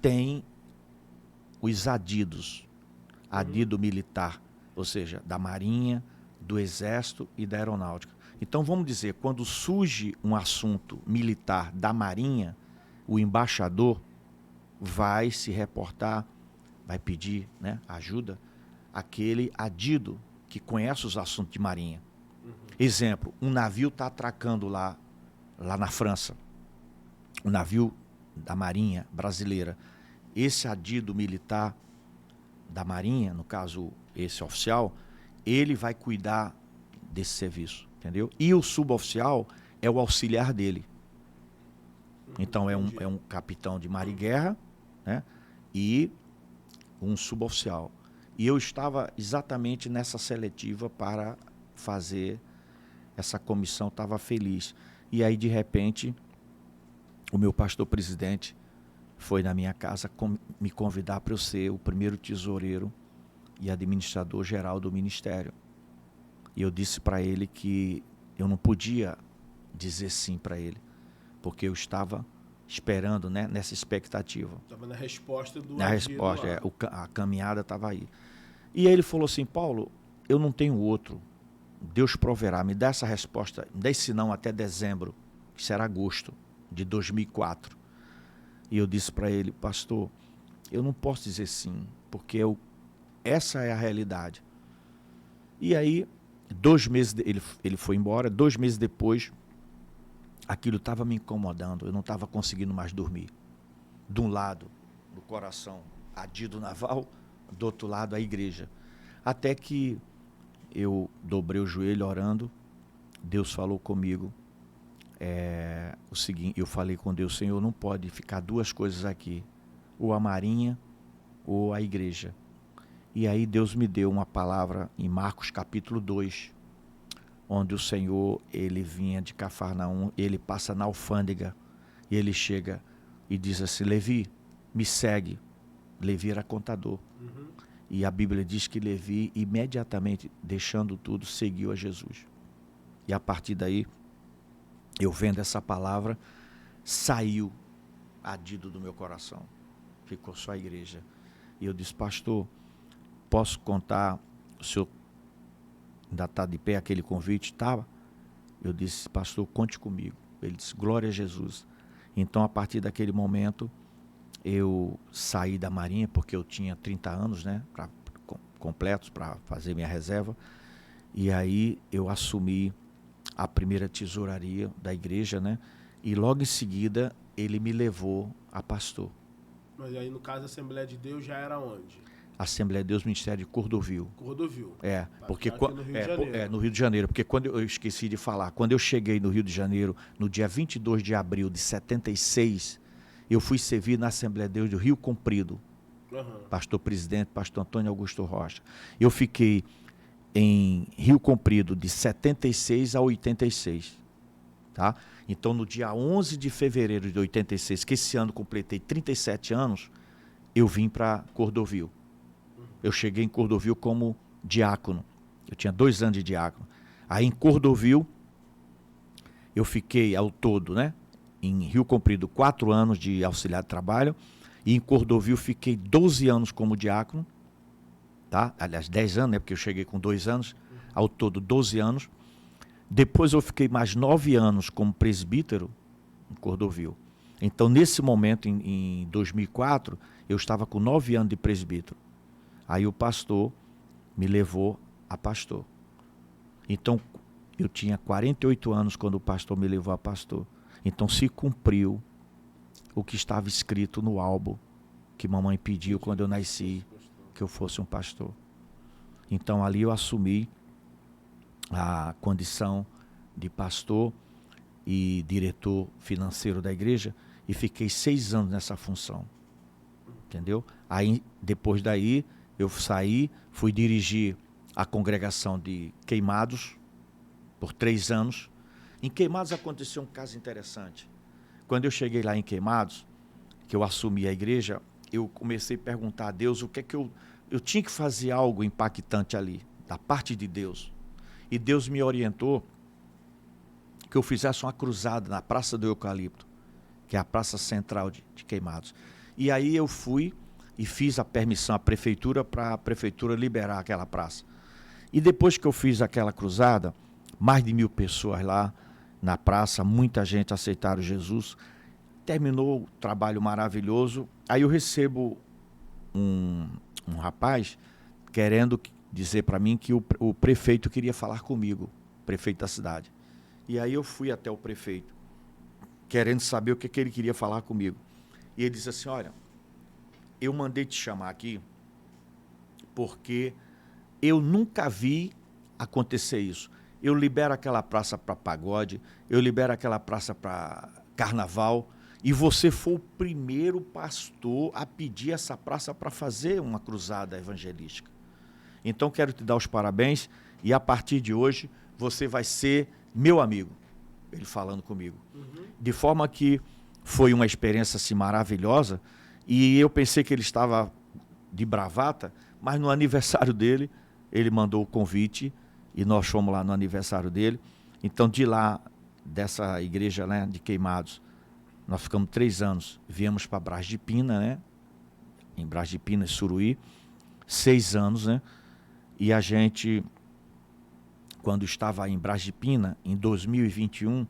tem os adidos, adido militar, ou seja, da Marinha, do Exército e da Aeronáutica. Então vamos dizer, quando surge um assunto militar da Marinha, o embaixador vai se reportar, vai pedir, né, ajuda àquele adido que conhece os assuntos de marinha. Exemplo, um navio está atracando lá na França, um navio da Marinha brasileira. Esse adido militar da Marinha, no caso esse oficial, ele vai cuidar desse serviço, entendeu? E o suboficial é o auxiliar dele. Então é um capitão de mar e guerra, né? E um suboficial. E eu estava exatamente nessa seletiva para fazer essa comissão, estava feliz. E aí, de repente, o meu pastor presidente foi na minha casa me convidar para eu ser o primeiro tesoureiro e administrador geral do ministério. E eu disse para ele que eu não podia dizer sim para ele, porque eu estava esperando, né, nessa expectativa. Estava na resposta do Na resposta, a caminhada estava aí. E aí ele falou assim: Paulo, eu não tenho outro. Deus proverá, me dá essa resposta, me dá esse não até dezembro, que será agosto de 2004. E eu disse para ele: pastor, eu não posso dizer sim, porque essa é a realidade. E aí, 2 meses, ele foi embora, 2 meses depois, aquilo estava me incomodando, eu não estava conseguindo mais dormir. De um lado, no coração, adido naval, do outro lado, a igreja. Até que eu dobrei o joelho orando, Deus falou comigo, o seguinte, eu falei com Deus: Senhor, não pode ficar 2 coisas aqui, ou a Marinha ou a igreja. E aí Deus me deu uma palavra em Marcos capítulo 2, onde o Senhor, ele vinha de Cafarnaum, ele passa na alfândega, e ele chega e diz assim: Levi, me segue. Levi era contador. E a Bíblia diz que Levi, imediatamente, deixando tudo, seguiu a Jesus. E a partir daí, eu vendo essa palavra, saiu adido do meu coração. Ficou só a igreja. E eu disse: pastor, posso contar, o senhor ainda está de pé aquele convite? Estava. Eu disse: pastor, conte comigo. Ele disse: glória a Jesus. Então, a partir daquele momento, eu saí da Marinha, porque eu tinha 30 anos, né, completos para fazer minha reserva. E aí eu assumi a primeira tesouraria da igreja, né? E logo em seguida ele me levou a pastor. Mas aí, no caso, a Assembleia de Deus já era onde? Assembleia de Deus, Ministério de Cordovil. Cordovil. Porque no Rio de Janeiro. No Rio de Janeiro, porque quando eu esqueci de falar, quando eu cheguei no Rio de Janeiro, no dia 22 de abril de 76, eu fui servir na Assembleia de Deus do Rio Comprido. Pastor presidente, pastor Antônio Augusto Rocha. Eu fiquei em Rio Comprido de 76 a 86. Tá? Então, no dia 11 de fevereiro de 86, que esse ano completei 37 anos, eu vim para Cordovil. Eu cheguei em Cordovil como diácono. Eu tinha 2 anos de diácono. Aí em Cordovil, eu fiquei ao todo, né, em Rio Comprido, 4 anos de auxiliar de trabalho. E em Cordovil fiquei 12 anos como diácono. Tá? Aliás, 10 anos, né, porque eu cheguei com 2 anos. Ao todo, 12 anos. Depois eu fiquei mais 9 anos como presbítero em Cordovil. Então, nesse momento, em 2004, eu estava com 9 anos de presbítero. Aí o pastor me levou a pastor. Então, Eu tinha 48 anos quando o pastor me levou a pastor. Então se cumpriu o que estava escrito no álbum que mamãe pediu quando eu nasci, que eu fosse um pastor. Então ali eu assumi a condição de pastor e diretor financeiro da igreja e fiquei 6 anos nessa função. Entendeu? Aí, depois daí, eu saí, fui dirigir a congregação de Queimados por 3 anos. Em Queimados aconteceu um caso interessante. Quando eu cheguei lá em Queimados, que eu assumi a igreja, eu comecei a perguntar a Deus o que é que eu tinha que fazer algo impactante ali, da parte de Deus. E Deus me orientou que eu fizesse uma cruzada na Praça do Eucalipto, que é a praça central de Queimados. E aí eu fui e fiz a permissão à prefeitura para a prefeitura liberar aquela praça. E depois que eu fiz aquela cruzada, mais de 1000 pessoas lá na praça, muita gente aceitaram Jesus. Terminou o trabalho maravilhoso. Aí eu recebo um rapaz querendo dizer para mim que o prefeito queria falar comigo, prefeito da cidade. E aí eu fui até o prefeito, querendo saber o que ele queria falar comigo. E ele disse assim, olha, eu mandei te chamar aqui porque eu nunca vi acontecer isso. Eu libero aquela praça para pagode, eu libero aquela praça para carnaval, e você foi o primeiro pastor a pedir essa praça para fazer uma cruzada evangelística. Então quero te dar os parabéns e a partir de hoje você vai ser meu amigo. Ele falando comigo. De forma que foi uma experiência assim, maravilhosa, e eu pensei que ele estava de bravata, mas no aniversário dele, ele mandou o convite e nós fomos lá no aniversário dele. Então, de lá, dessa igreja, né, de Queimados, nós ficamos 3 anos, viemos para Braz de Pina, né, em Braz de Pina, Suruí, 6 anos, né, e a gente, quando estava em Braz de Pina, em 2021,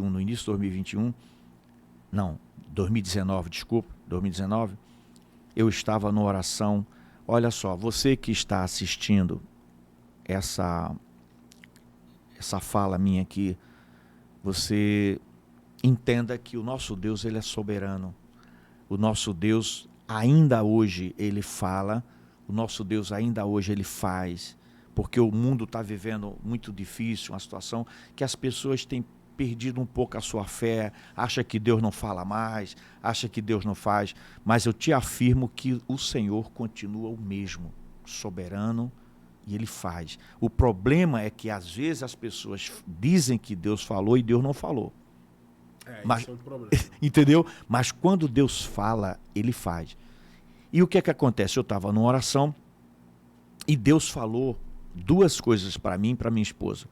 no início de 2021, não, 2019, desculpa, 2019, eu estava numa oração. Olha só, você que está assistindo essa fala minha aqui, você entenda que o nosso Deus, ele é soberano. O nosso Deus, ainda hoje, ele fala, o nosso Deus, ainda hoje, ele faz, porque o mundo está vivendo muito difícil, uma situação que as pessoas têm perdido um pouco a sua fé, acha que Deus não fala mais, acha que Deus não faz, mas eu te afirmo que o Senhor continua o mesmo, soberano, e ele faz. O problema é que às vezes as pessoas dizem que Deus falou e Deus não falou. Mas, isso é um problema. entendeu? Mas quando Deus fala, ele faz. E o que é que acontece? Eu estava numa oração e Deus falou 2 coisas para mim e para minha esposa.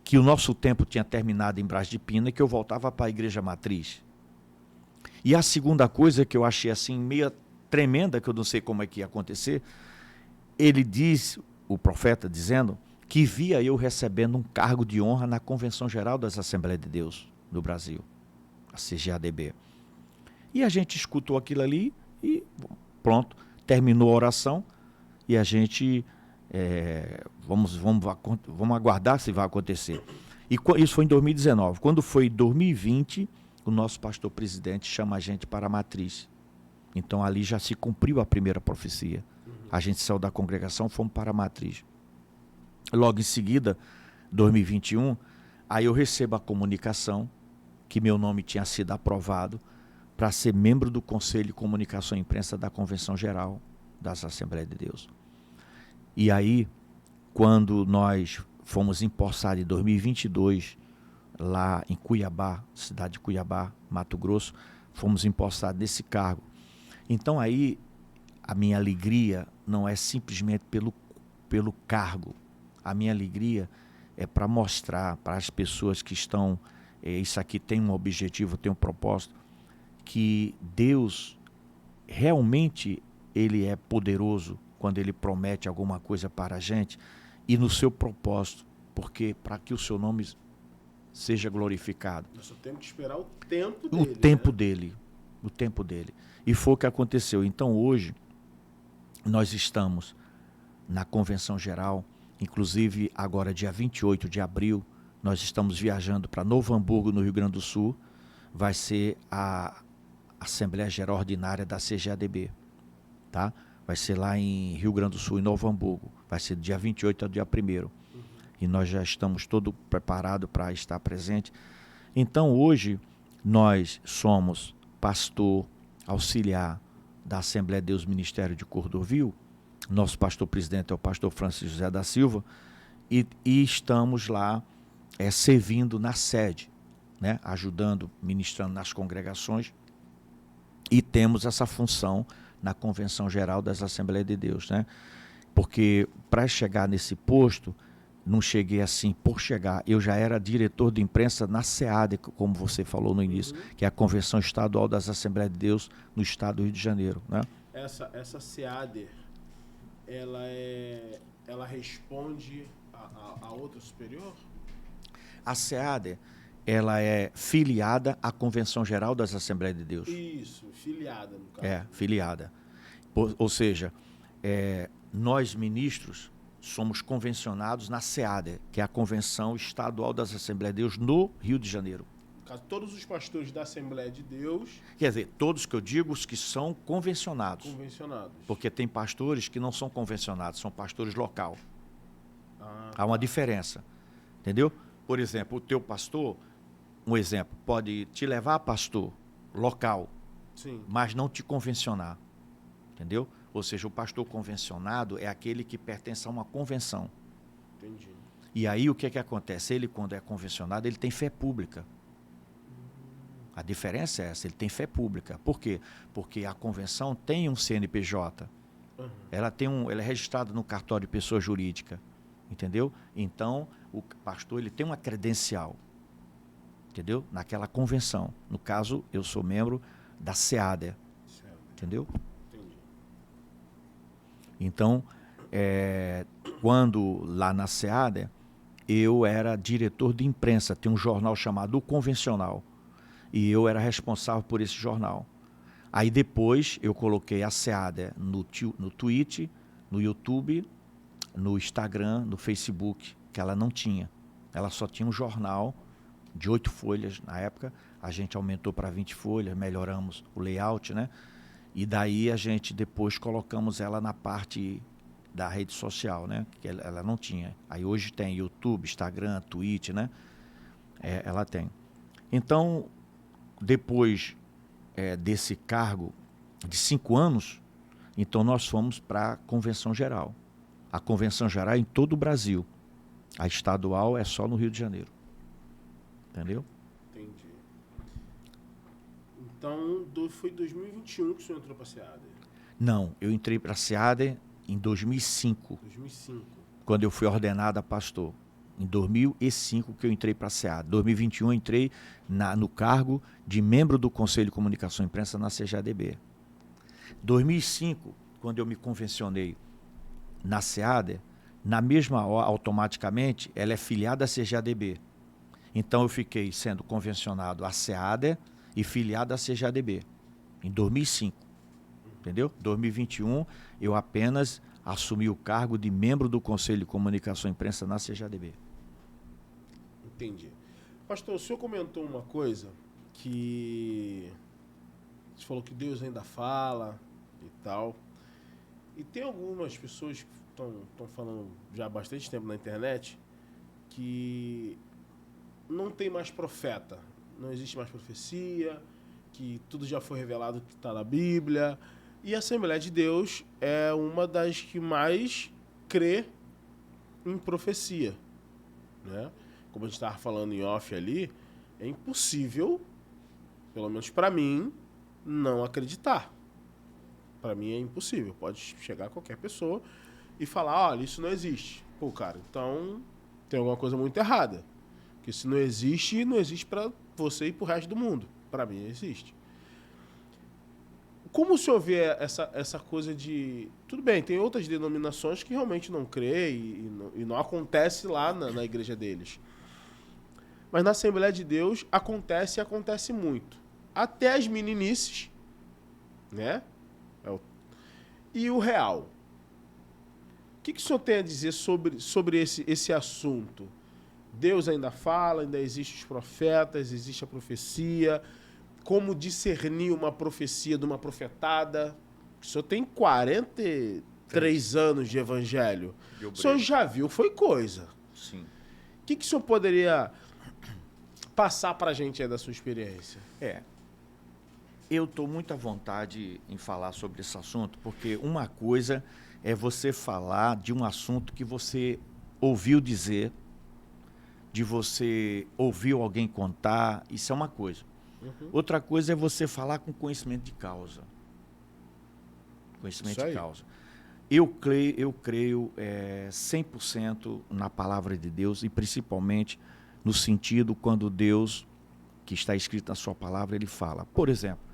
Que o nosso tempo tinha terminado em Braz de Pina e que eu voltava para a igreja matriz. E a segunda coisa que eu achei assim meio tremenda, que eu não sei como é que ia acontecer, ele diz, o profeta dizendo, que via eu recebendo um cargo de honra na Convenção Geral das Assembleias de Deus do Brasil, a CGADB. E a gente escutou aquilo ali e pronto, terminou a oração e a gente... vamos aguardar se vai acontecer. E isso foi em 2019. Quando foi em 2020, o nosso pastor presidente chama a gente para a matriz. Então ali já se cumpriu a primeira profecia. A gente saiu da congregação, fomos para a matriz. Logo em seguida, 2021, aí eu recebo a comunicação que meu nome tinha sido aprovado para ser membro do Conselho de Comunicação e Imprensa da Convenção Geral das Assembleias de Deus. E aí, quando nós fomos empossados em 2022, lá em Cuiabá, cidade de Cuiabá, Mato Grosso, fomos empossados nesse cargo. Então aí, a minha alegria não é simplesmente pelo cargo. A minha alegria é para mostrar para as pessoas que estão, isso aqui tem um objetivo, tem um propósito, que Deus realmente ele é poderoso quando ele promete alguma coisa para a gente e no seu propósito, porque para que o seu nome seja glorificado. Nós só temos que esperar o tempo dele. O tempo dele. E foi o que aconteceu. Então hoje nós estamos na Convenção Geral Inclusive, agora, dia 28 de abril, nós estamos viajando para Novo Hamburgo, no Rio Grande do Sul. Vai ser a Assembleia Geral Ordinária da CGADB. Tá? Vai ser lá em Rio Grande do Sul, em Novo Hamburgo. Vai ser do dia 28 ao dia 1º. E nós já estamos todo preparado para estar presente. Então, hoje, nós somos pastor auxiliar da Assembleia de Deus Ministério de Cordovil. Nosso pastor-presidente é o pastor Francisco José da Silva. E estamos lá servindo na sede, né? Ajudando, ministrando nas congregações. E temos essa função na Convenção Geral das Assembleias de Deus, né? Porque para chegar nesse posto, não cheguei assim por chegar. Eu já era diretor de imprensa na SEAD, como você falou no início, que é a Convenção Estadual das Assembleias de Deus no estado do Rio de Janeiro, né? Essa SEAD, ela responde a outra superior? A SEAD, ela é filiada à Convenção Geral das Assembleias de Deus. Isso, filiada no caso. Filiada. Ou seja, nós ministros somos convencionados na SEAD, que é a Convenção Estadual das Assembleias de Deus no Rio de Janeiro. No caso, todos os pastores da Assembleia de Deus... Quer dizer, todos que eu digo, os que são convencionados. Convencionados. Porque tem pastores que não são convencionados, são pastores local. Ah, há uma diferença, entendeu? Por exemplo, o teu pastor, um exemplo, pode te levar pastor local, sim, mas não te convencionar, entendeu? Ou seja, o pastor convencionado é aquele que pertence a uma convenção. Entendi. E aí o que é que acontece? Ele, quando é convencionado, ele tem fé pública. A diferença é essa, ele tem fé pública. Por quê? Porque a convenção tem um CNPJ. Uhum. Ela é registrada no cartório de pessoa jurídica. Entendeu? Então, o pastor ele tem uma credencial. Entendeu? Naquela convenção. No caso, eu sou membro da SEAD. Entendeu? Entendi. Então, quando lá na SEAD, eu era diretor de imprensa. Tem um jornal chamado O Convencional. E eu era responsável por esse jornal. Aí depois eu coloquei a SEAD no Twitch, no YouTube, no Instagram, no Facebook, que ela não tinha. Ela só tinha um jornal de 8 folhas na época. A gente aumentou para 20 folhas, melhoramos o layout, né? E daí a gente depois colocamos ela na parte da rede social, né? Que ela não tinha. Aí hoje tem YouTube, Instagram, Twitch, né? Ela tem. Então, depois desse cargo de 5 anos, então nós fomos para a Convenção Geral. A Convenção Geral é em todo o Brasil. A estadual é só no Rio de Janeiro. Entendeu? Entendi. Então, foi em 2021 que o senhor entrou para a SEAD? Não, eu entrei para a SEAD em 2005. 2005. Quando eu fui ordenado a pastor. Em 2005 que eu entrei para a SEAD. Em 2021 eu entrei no cargo de membro do Conselho de Comunicação e Imprensa na CGADB. Em 2005, quando eu me convencionei na SEAD, na mesma hora, automaticamente, ela é filiada à CGADB. Então eu fiquei sendo convencionado à SEAD e filiado à CGADB, em 2005. Entendeu? Em 2021, eu apenas assumi o cargo de membro do Conselho de Comunicação e Imprensa na CGADB. Entendi. Pastor, o senhor comentou uma coisa que... Você falou que Deus ainda fala e tal. E tem algumas pessoas que estão falando já há bastante tempo na internet que não tem mais profeta, não existe mais profecia, que tudo já foi revelado que está na Bíblia. E a Assembleia de Deus é uma das que mais crê em profecia, né? Como a gente estava falando em off ali, é impossível, pelo menos para mim, não acreditar. Para mim é impossível. Pode chegar qualquer pessoa e falar, olha, isso não existe. Pô, cara, então tem alguma coisa muito errada. Porque se não existe, não existe para você e para o resto do mundo. Para mim existe. Como o senhor vê essa coisa de... Tudo bem, tem outras denominações que realmente não crê e não acontece lá na igreja deles. Mas na Assembleia de Deus acontece e acontece muito. Até as meninices, né? E o real. que o senhor tem a dizer sobre esse assunto? Deus ainda fala, ainda existem os profetas, existe a profecia. Como discernir uma profecia de uma profetada? O senhor tem 43 anos de evangelho. O senhor já viu, foi coisa. Sim. O que o senhor poderia passar pra gente aí da sua experiência? Eu estou muito à vontade em falar sobre esse assunto, porque uma coisa é você falar de um assunto que você ouviu dizer, de você ouviu alguém contar, isso é uma coisa. Outra coisa é você falar com conhecimento de causa. Conhecimento de causa. Eu creio 100% na palavra de Deus e principalmente no sentido quando Deus, que está escrito na sua palavra, ele fala. Por exemplo,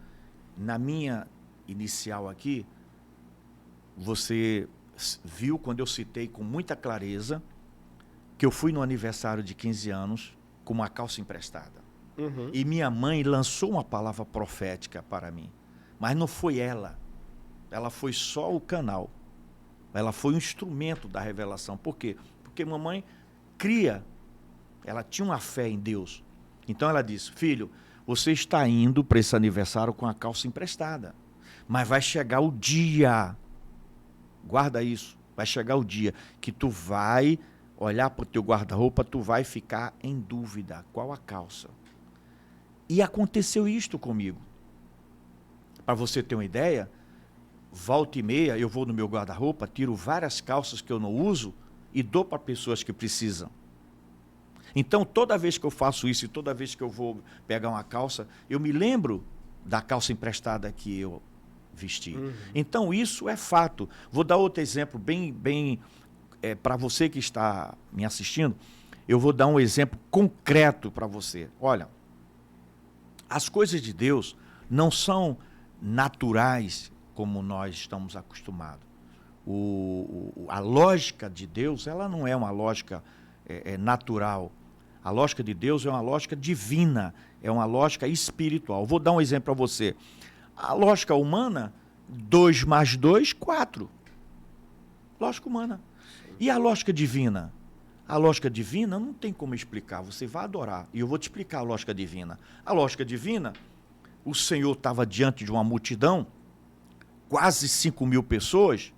na minha inicial aqui, você viu quando eu citei com muita clareza que eu fui no aniversário de 15 anos com uma calça emprestada. E minha mãe lançou uma palavra profética para mim. Mas não foi ela. Ela foi só o canal. Ela foi um instrumento da revelação. Por quê? Porque mamãe cria. Ela tinha uma fé em Deus. Então ela disse, filho, você está indo para esse aniversário com a calça emprestada. Mas vai chegar o dia. Guarda isso. Vai chegar o dia que tu vai olhar para o teu guarda-roupa, tu vai ficar em dúvida. Qual a calça? E aconteceu isto comigo. Para você ter uma ideia, volta e meia eu vou no meu guarda-roupa, tiro várias calças que eu não uso e dou para pessoas que precisam. Então, toda vez que eu faço isso e toda vez que eu vou pegar uma calça, eu me lembro da calça emprestada que eu vesti. Então, isso é fato. Vou dar outro exemplo bem para você que está me assistindo, eu vou dar um exemplo concreto para você. Olha, as coisas de Deus não são naturais como nós estamos acostumados. A lógica de Deus, ela não é uma lógica natural. A lógica de Deus é uma lógica divina, é uma lógica espiritual. Vou dar um exemplo para você. A lógica humana, 2 mais 2, 4. Lógica humana. E a lógica divina? A lógica divina não tem como explicar, você vai adorar. E eu vou te explicar a lógica divina. A lógica divina, o Senhor estava diante de uma multidão, quase 5.000 pessoas,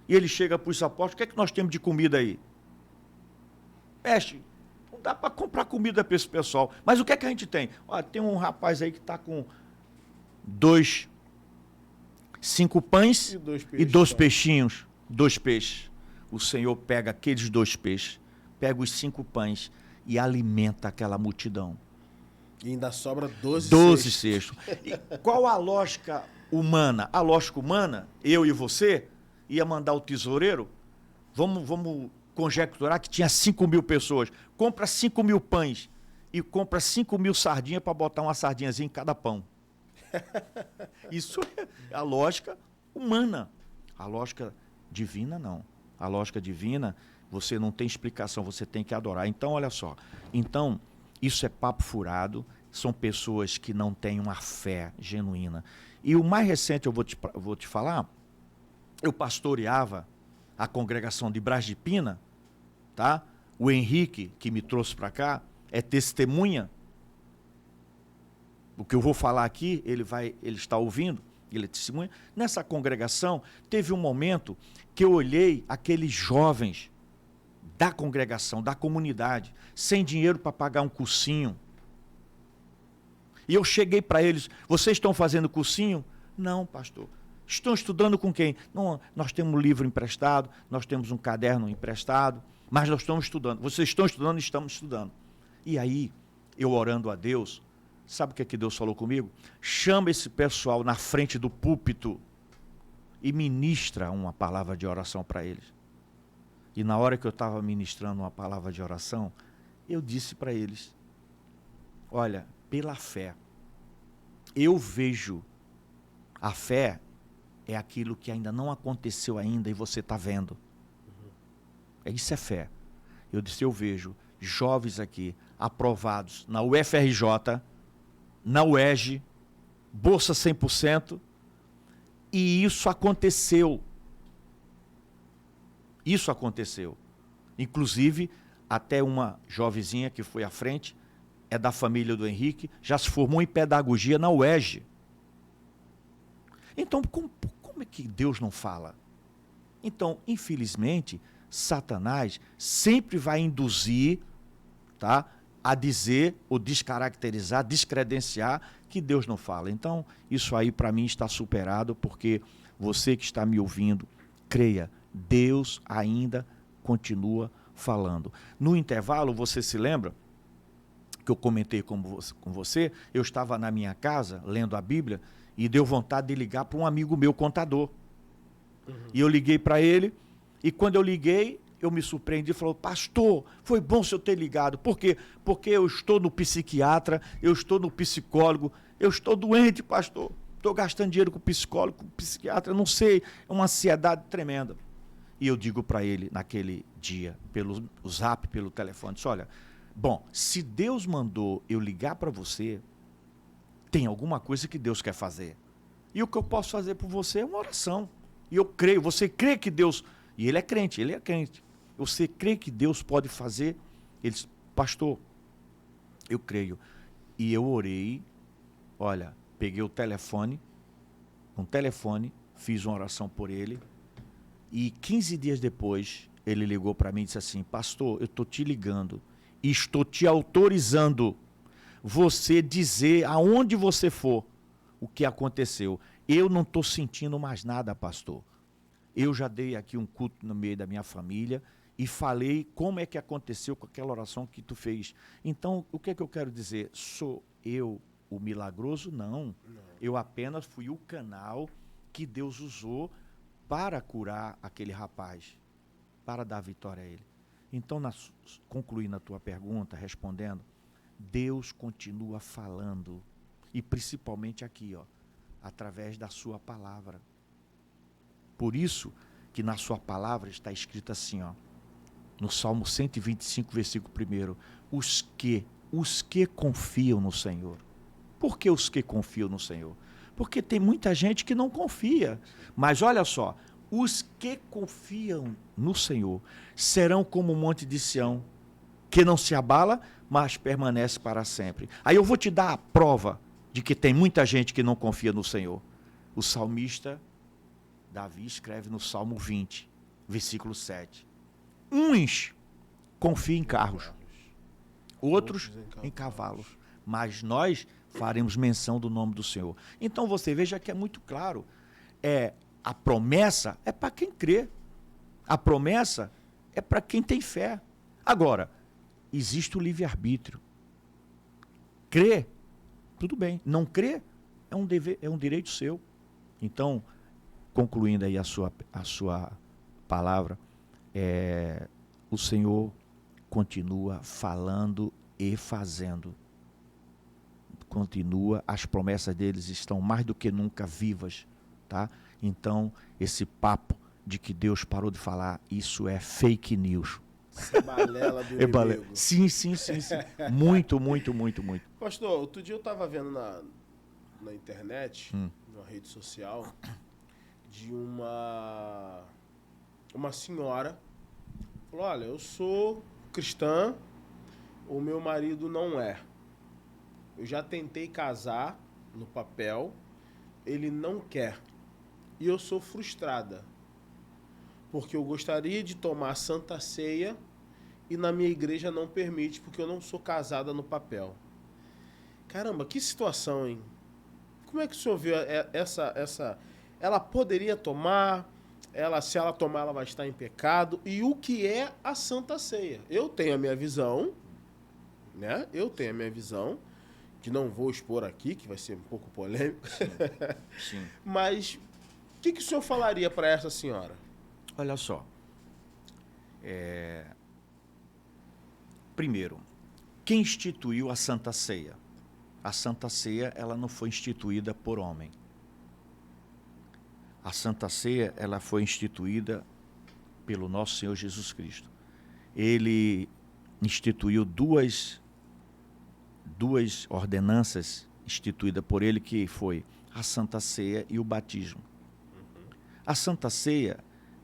e ele chega para os apóstolos, o que é que nós temos de comida aí? Mestre, não dá para comprar comida para esse pessoal. Mas o que é que a gente tem? Ó, tem um rapaz aí que está com 5 pães e 2 peixinhos. 2 peixes. O Senhor pega aqueles 2 peixes, pega os 5 pães e alimenta aquela multidão. E ainda sobra 12 cestos. E qual a lógica humana? A lógica humana, eu e você, ia mandar o tesoureiro, vamos conjecturar que tinha 5.000 pessoas, compra 5.000 pães e compra 5.000 sardinhas para botar uma sardinhazinha em cada pão. Isso é a lógica humana. A lógica divina, não. A lógica divina, você não tem explicação, você tem que adorar. Então, olha só. Então, isso é papo furado, são pessoas que não têm uma fé genuína. E o mais recente, eu vou te falar, eu pastoreava a congregação de Brás de Pina, tá? O Henrique, que me trouxe para cá, é testemunha. O que eu vou falar aqui, ele está ouvindo, ele é testemunha. Nessa congregação, teve um momento que eu olhei aqueles jovens da congregação, da comunidade, sem dinheiro para pagar um cursinho. E eu cheguei para eles, vocês estão fazendo cursinho? Não, pastor. Estão estudando com quem? Não, nós temos um livro emprestado, nós temos um caderno emprestado, mas nós estamos estudando. Vocês estão estudando? Estamos estudando. E aí, eu orando a Deus, sabe o que Deus falou comigo? Chama esse pessoal na frente do púlpito e ministra uma palavra de oração para eles. E na hora que eu estava ministrando uma palavra de oração, eu disse para eles, olha, pela fé, eu vejo, a fé é aquilo que ainda não aconteceu ainda e você está vendo. Isso é fé. Eu disse, eu vejo jovens aqui, aprovados na UFRJ, na UERJ, bolsa 100%, e isso aconteceu. Isso aconteceu. Inclusive, até uma jovenzinha que foi à frente, é da família do Henrique, já se formou em pedagogia na UERJ. Então, como é que Deus não fala? Então, infelizmente, Satanás sempre vai induzir, tá, a dizer ou descaracterizar, descredenciar que Deus não fala. Então, isso aí para mim está superado, porque você que está me ouvindo, creia, Deus ainda continua falando. No intervalo, você se lembra que eu comentei com você, eu estava na minha casa lendo a Bíblia e deu vontade de ligar para um amigo meu contador. E eu liguei para ele, e quando eu liguei, eu me surpreendi e falou: pastor, foi bom o senhor ter ligado. Por quê? Porque eu estou no psiquiatra, eu estou no psicólogo, eu estou doente, pastor. Estou gastando dinheiro com psicólogo, com psiquiatra, não sei, é uma ansiedade tremenda. E eu digo para ele, naquele dia, pelo zap, pelo telefone, disse: olha, bom, se Deus mandou eu ligar para você, tem alguma coisa que Deus quer fazer. E o que eu posso fazer por você é uma oração. E eu creio, você crê que Deus... E ele é crente. Você crê que Deus pode fazer? Ele disse: pastor, eu creio. E eu orei, olha, peguei o telefone, fiz uma oração por ele, e 15 dias depois, ele ligou para mim e disse assim: pastor, eu estou te ligando e estou te autorizando você dizer aonde você for o que aconteceu. Eu não estou sentindo mais nada, pastor. Eu já dei aqui um culto no meio da minha família e falei como é que aconteceu com aquela oração que tu fez. Então, o que é que eu quero dizer? Sou eu o milagroso? Não. Eu apenas fui o canal que Deus usou para curar aquele rapaz, para dar vitória a ele. Então, concluindo a tua pergunta, respondendo, Deus continua falando, e principalmente aqui, ó, através da sua palavra. Por isso que na sua palavra está escrito assim, ó, no Salmo 125, versículo 1, os que confiam no Senhor. Por que os que confiam no Senhor? Porque tem muita gente que não confia. Mas olha só, os que confiam no Senhor serão como o monte de Sião, que não se abala, mas permanece para sempre. Aí eu vou te dar a prova de que tem muita gente que não confia no Senhor. O salmista Davi escreve no Salmo 20, versículo 7. Uns confiam em carros, outros em cavalos, mas nós faremos menção do nome do Senhor. Então você veja que é muito claro, a promessa é para quem crê, a promessa é para quem tem fé. Agora, existe o livre-arbítrio. Crê, tudo bem. Não crê, é um dever, é um direito seu. Então, concluindo aí a sua palavra, o Senhor continua falando e fazendo. Continua, as promessas deles estão mais do que nunca vivas, tá? Então, esse papo de que Deus parou de falar, isso é fake news. Essa balela do inimigo. Sim. Muito. Pastor, outro dia eu estava vendo na internet, numa rede social, de uma senhora. Falou: olha, eu sou cristã, o meu marido não é. Eu já tentei casar no papel, ele não quer. E eu sou frustrada, porque eu gostaria de tomar a Santa Ceia e na minha igreja não permite, porque eu não sou casada no papel. Caramba, que situação, hein? Como é que o senhor vê essa... Ela poderia tomar, se ela tomar, ela vai estar em pecado. E o que é a Santa Ceia? Eu tenho a minha visão, né? Que não vou expor aqui, que vai ser um pouco polêmico. Sim. Mas o que o senhor falaria para essa senhora? Olha só. Primeiro, quem instituiu a Santa Ceia? A Santa Ceia, ela não foi instituída por homem. A Santa Ceia, ela foi instituída pelo nosso Senhor Jesus Cristo. Ele instituiu duas ordenanças instituídas por ele, que foi a Santa Ceia e o batismo. A Santa Ceia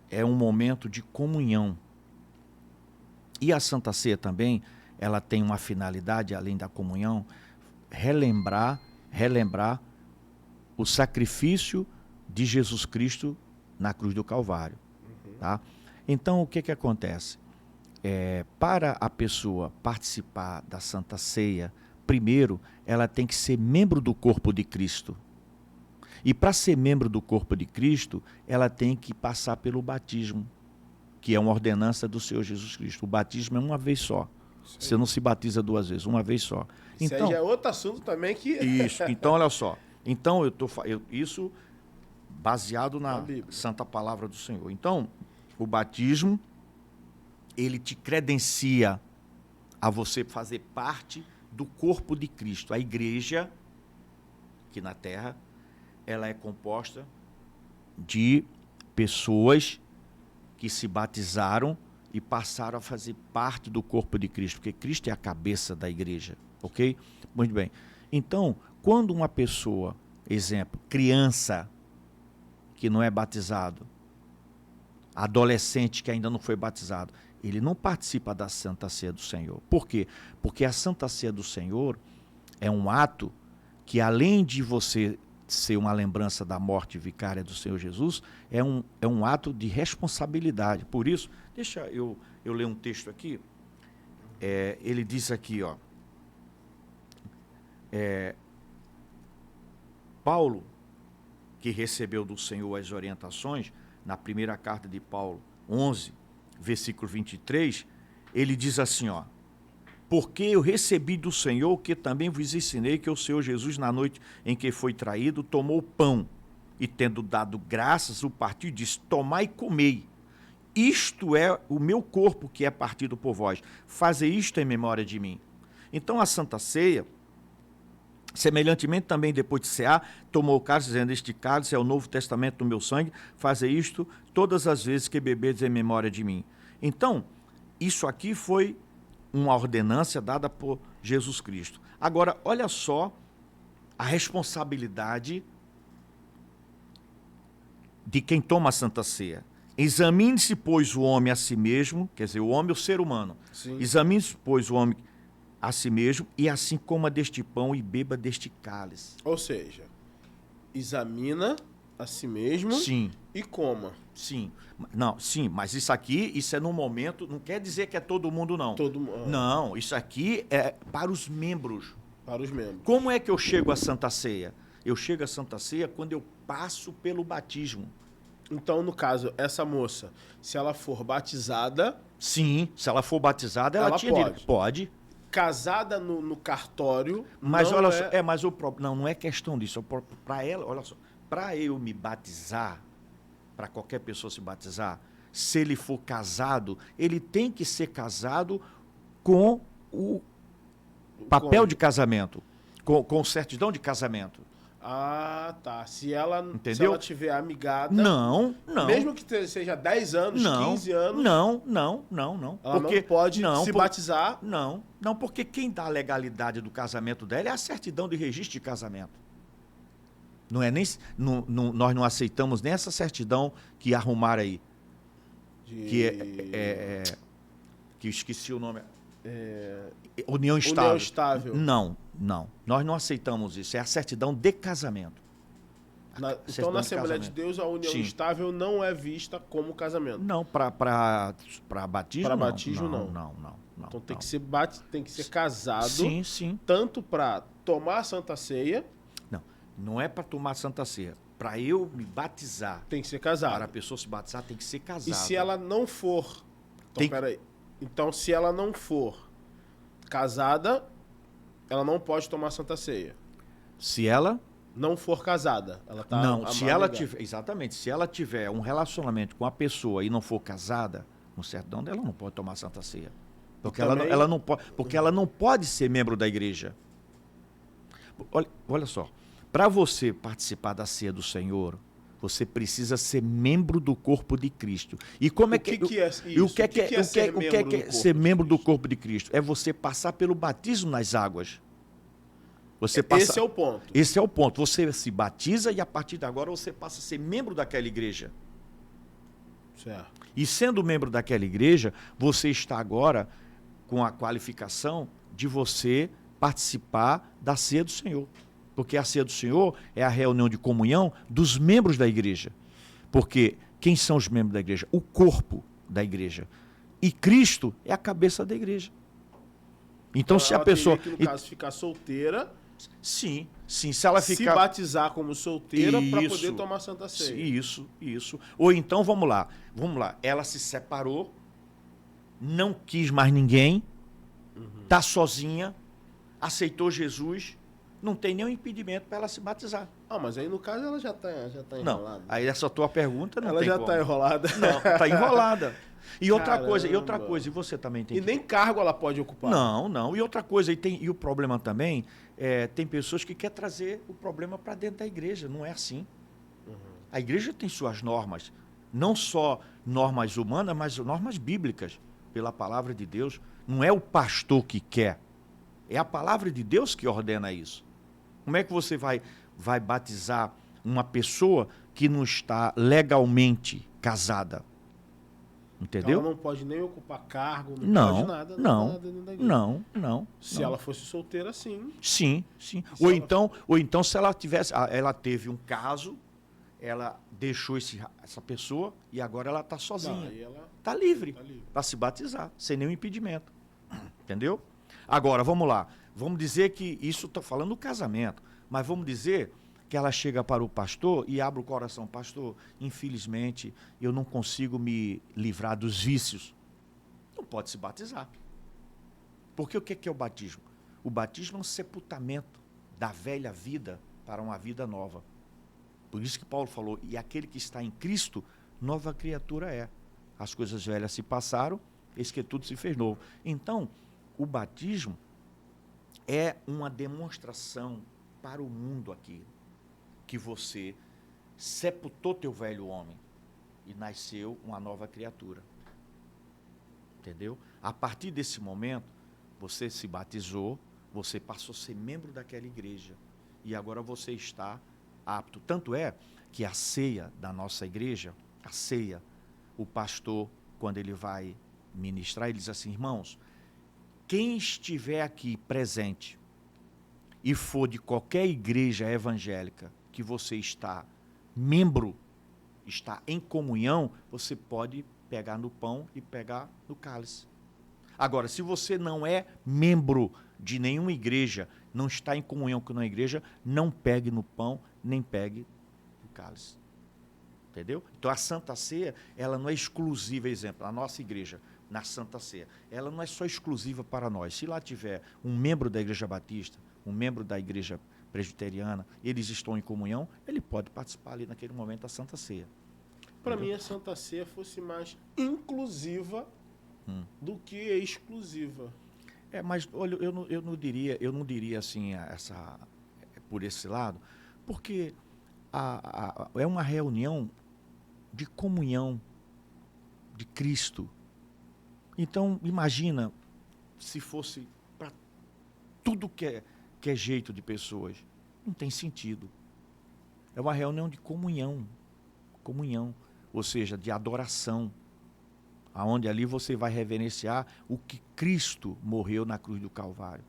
é um momento de comunhão. E a Santa Ceia também, ela tem uma finalidade, além da comunhão, relembrar o sacrifício de Jesus Cristo na cruz do Calvário. Tá? Então, o que acontece? Para a pessoa participar da Santa Ceia, primeiro, ela tem que ser membro do corpo de Cristo. E para ser membro do corpo de Cristo, ela tem que passar pelo batismo, que é uma ordenança do Senhor Jesus Cristo. O batismo é uma vez só. Você não se batiza duas vezes, uma vez só. Isso aí já é outro assunto também que... Isso. Então, olha só. Então, isso baseado na Santa Palavra do Senhor. Então, o batismo, ele te credencia a você fazer parte do corpo de Cristo. A igreja, aqui na Terra, ela é composta de pessoas que se batizaram e passaram a fazer parte do corpo de Cristo, porque Cristo é a cabeça da igreja, ok? Muito bem. Então, quando uma pessoa, exemplo, criança que não é batizado, adolescente que ainda não foi batizado, ele não participa da Santa Ceia do Senhor. Por quê? Porque a Santa Ceia do Senhor é um ato que, além de você ser uma lembrança da morte vicária do Senhor Jesus, é um ato de responsabilidade. Por isso, deixa eu ler um texto aqui. Ele diz aqui, ó, Paulo, que recebeu do Senhor as orientações, na primeira carta de Paulo, 11, versículo 23, ele diz assim, ó, porque eu recebi do Senhor o que também vos ensinei, que o Senhor Jesus, na noite em que foi traído, tomou o pão e, tendo dado graças, o partiu e disse, tomai e comei. Isto é o meu corpo que é partido por vós. Fazei isto em memória de mim. Então, a Santa Ceia, semelhantemente também depois de cear, tomou o cálice, dizendo, este cálice é o novo testamento do meu sangue, fazei isto todas as vezes que bebedes em memória de mim. Então, isso aqui foi uma ordenança dada por Jesus Cristo. Agora, olha só a responsabilidade de quem toma a Santa Ceia. Examine-se, pois, o homem a si mesmo, quer dizer, o homem, o ser humano. Examine-se, pois, o homem a si mesmo, e assim coma deste pão e beba deste cálice. Ou seja, examina a si mesmo, sim, e coma. Sim. Não, sim, mas isso aqui, isso é no momento, não quer dizer que é todo mundo, não. Não, isso aqui é para os membros. Para os membros. Como é que eu chego à Santa Ceia? Eu chego à Santa Ceia quando eu passo pelo batismo. Então, no caso, essa moça, se ela for batizada... Sim, se ela for batizada, ela tinha pode. Pode. Casada no cartório, mas olha só, mas o problema não é questão disso. Para ela, olha só, para eu me batizar, para qualquer pessoa se batizar, se ele for casado, ele tem que ser casado com o papel de casamento, com certidão de casamento. Ah, tá. Se ela tiver amigada... Não. Mesmo que seja 10 anos, 15 anos... Não. Ela não pode se batizar? Não, porque quem dá a legalidade do casamento dela é a certidão de registro de casamento. Não é nem... nós não aceitamos nem essa certidão que arrumaram aí. Que esqueci o nome... União estável. União estável. Não. Nós não aceitamos isso. É a certidão de casamento. Então, na Assembleia de Deus, a união estável não é vista como casamento. Não, para batismo, para batismo, não. Então, tem que ser casado. Sim. Tanto para tomar a Santa Ceia. Não é para tomar a Santa Ceia. Para eu me batizar. Tem que ser casado. Para a pessoa se batizar, tem que ser casada. E se ela não for... Então, peraí. Então, se ela não for casada, ela não pode tomar Santa Ceia. Se ela não for casada, ela tá... Não, se ela tiver... Exatamente. Se ela tiver um relacionamento com a pessoa e não for casada, no certidão dela não pode tomar Santa Ceia. Porque ela não pode, porque ela não pode ser membro da igreja. Olha só. Para você participar da ceia do Senhor, você precisa ser membro do corpo de Cristo. E como é que é isso? E o que é ser membro do corpo de Cristo? É você passar pelo batismo nas águas. Esse é o ponto. Esse é o ponto. Você se batiza e a partir de agora você passa a ser membro daquela igreja. Certo. E sendo membro daquela igreja, você está agora com a qualificação de você participar da ceia do Senhor. Porque a ceia do Senhor é a reunião de comunhão dos membros da igreja. Porque quem são os membros da igreja? O corpo da igreja. E Cristo é a cabeça da igreja. Então, se a pessoa... teria que, no caso, ficar solteira... Sim, se ela ficar... Se batizar como solteira para Isso. poder tomar Santa Ceia. Isso. Ou então, vamos lá. Ela se separou, não quis mais ninguém, tá sozinha, aceitou Jesus, não tem nenhum impedimento para ela se batizar. Ah, mas aí no caso ela já tá enrolada. Não, aí essa tua pergunta não ela tem já como. tá enrolada. Não, tá enrolada. E outra Caramba. coisa, e você também tem E nem cargo ela pode ocupar. Não. E outra coisa, e o problema também, tem pessoas que querem trazer o problema para dentro da igreja, não é assim. A igreja tem suas normas, não só normas humanas, mas normas bíblicas, pela palavra de Deus. Não é o pastor que quer, é a palavra de Deus que ordena isso. Como é que você vai batizar uma pessoa que não está legalmente casada? Entendeu? Ela não pode nem ocupar cargo, Não, pode nada. não. Se ela fosse solteira, sim. Sim. Ou então, se ela tivesse... Ela teve um caso, ela deixou essa pessoa e agora ela está sozinha. Está livre para se batizar, sem nenhum impedimento. Entendeu? Agora, vamos lá. Vamos dizer que isso está falando do casamento, mas vamos dizer que ela chega para o pastor e abre o coração. Pastor, infelizmente, eu não consigo me livrar dos vícios. Não pode se batizar. Porque o que é o batismo? O batismo é um sepultamento da velha vida para uma vida nova. Por isso que Paulo falou, e aquele que está em Cristo, nova criatura é. As coisas velhas se passaram, eis que tudo se fez novo. Então, o batismo é uma demonstração para o mundo aqui, que você sepultou teu velho homem e nasceu uma nova criatura. Entendeu? A partir desse momento, você se batizou, você passou a ser membro daquela igreja e agora você está apto. Tanto é que a ceia da nossa igreja, a ceia, o pastor, quando ele vai ministrar, ele diz assim, irmãos, quem estiver aqui presente e for de qualquer igreja evangélica que você está membro, está em comunhão, você pode pegar no pão e pegar no cálice. Agora, se você não é membro de nenhuma igreja, não está em comunhão com nenhuma igreja, não pegue no pão, nem pegue no cálice. Entendeu? Então a Santa Ceia, ela não é exclusiva, exemplo, a nossa igreja, na Santa Ceia, ela não é só exclusiva para nós. Se lá tiver um membro da Igreja Batista, um membro da Igreja Presbiteriana, eles estão em comunhão, ele pode participar ali naquele momento da Santa Ceia. Para mim, a Santa Ceia fosse mais inclusiva do que exclusiva. Mas olha, eu não diria assim por esse lado, porque é uma reunião de comunhão de Cristo. Então, imagina se fosse para tudo que é jeito de pessoas. Não tem sentido. É uma reunião de comunhão, ou seja, de adoração, aonde ali você vai reverenciar o que Cristo morreu na cruz do Calvário.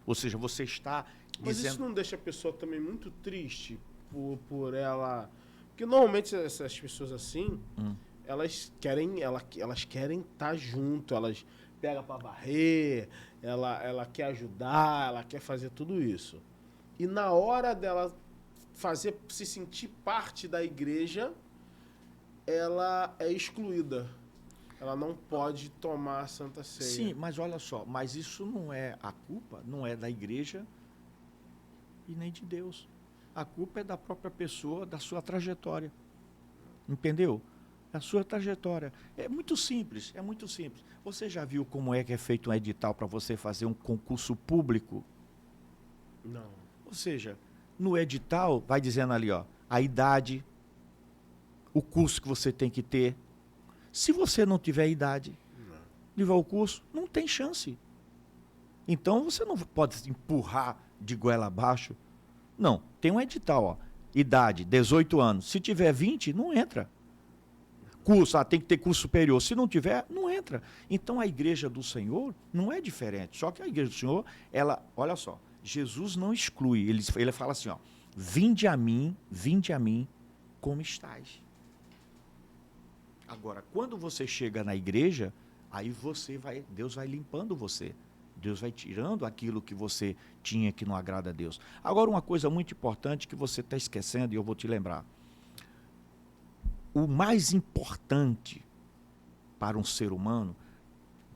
Ou seja, você está Mas dizendo... isso não deixa a pessoa também muito triste por ela... Porque normalmente essas pessoas assim... Elas querem estar junto, elas pegam para varrer, ela quer ajudar, ela quer fazer tudo isso. E na hora dela se sentir parte da igreja, ela é excluída. Ela não pode tomar a Santa Ceia. Sim, mas olha só, mas isso não é a culpa, não é da igreja e nem de Deus. A culpa é da própria pessoa, da sua trajetória. Entendeu? A sua trajetória. É muito simples. Você já viu como é que é feito um edital para você fazer um concurso público? Não. Ou seja, no edital vai dizendo ali, ó, a idade, o curso que você tem que ter. Se você não tiver idade, levar o curso, não tem chance. Então você não pode empurrar de goela abaixo. Não, tem um edital, ó, idade, 18 anos. Se tiver 20, não entra. curso, tem que ter curso superior. Se não tiver, não entra. Então a igreja do Senhor não é diferente. Só que a igreja do Senhor, ela, olha só, Jesus não exclui. Ele fala assim, ó, vinde a mim como estáis. Agora, quando você chega na igreja, aí Deus vai limpando você. Deus vai tirando aquilo que você tinha que não agrada a Deus. Agora, uma coisa muito importante que você está esquecendo, e eu vou te lembrar. O mais importante para um ser humano,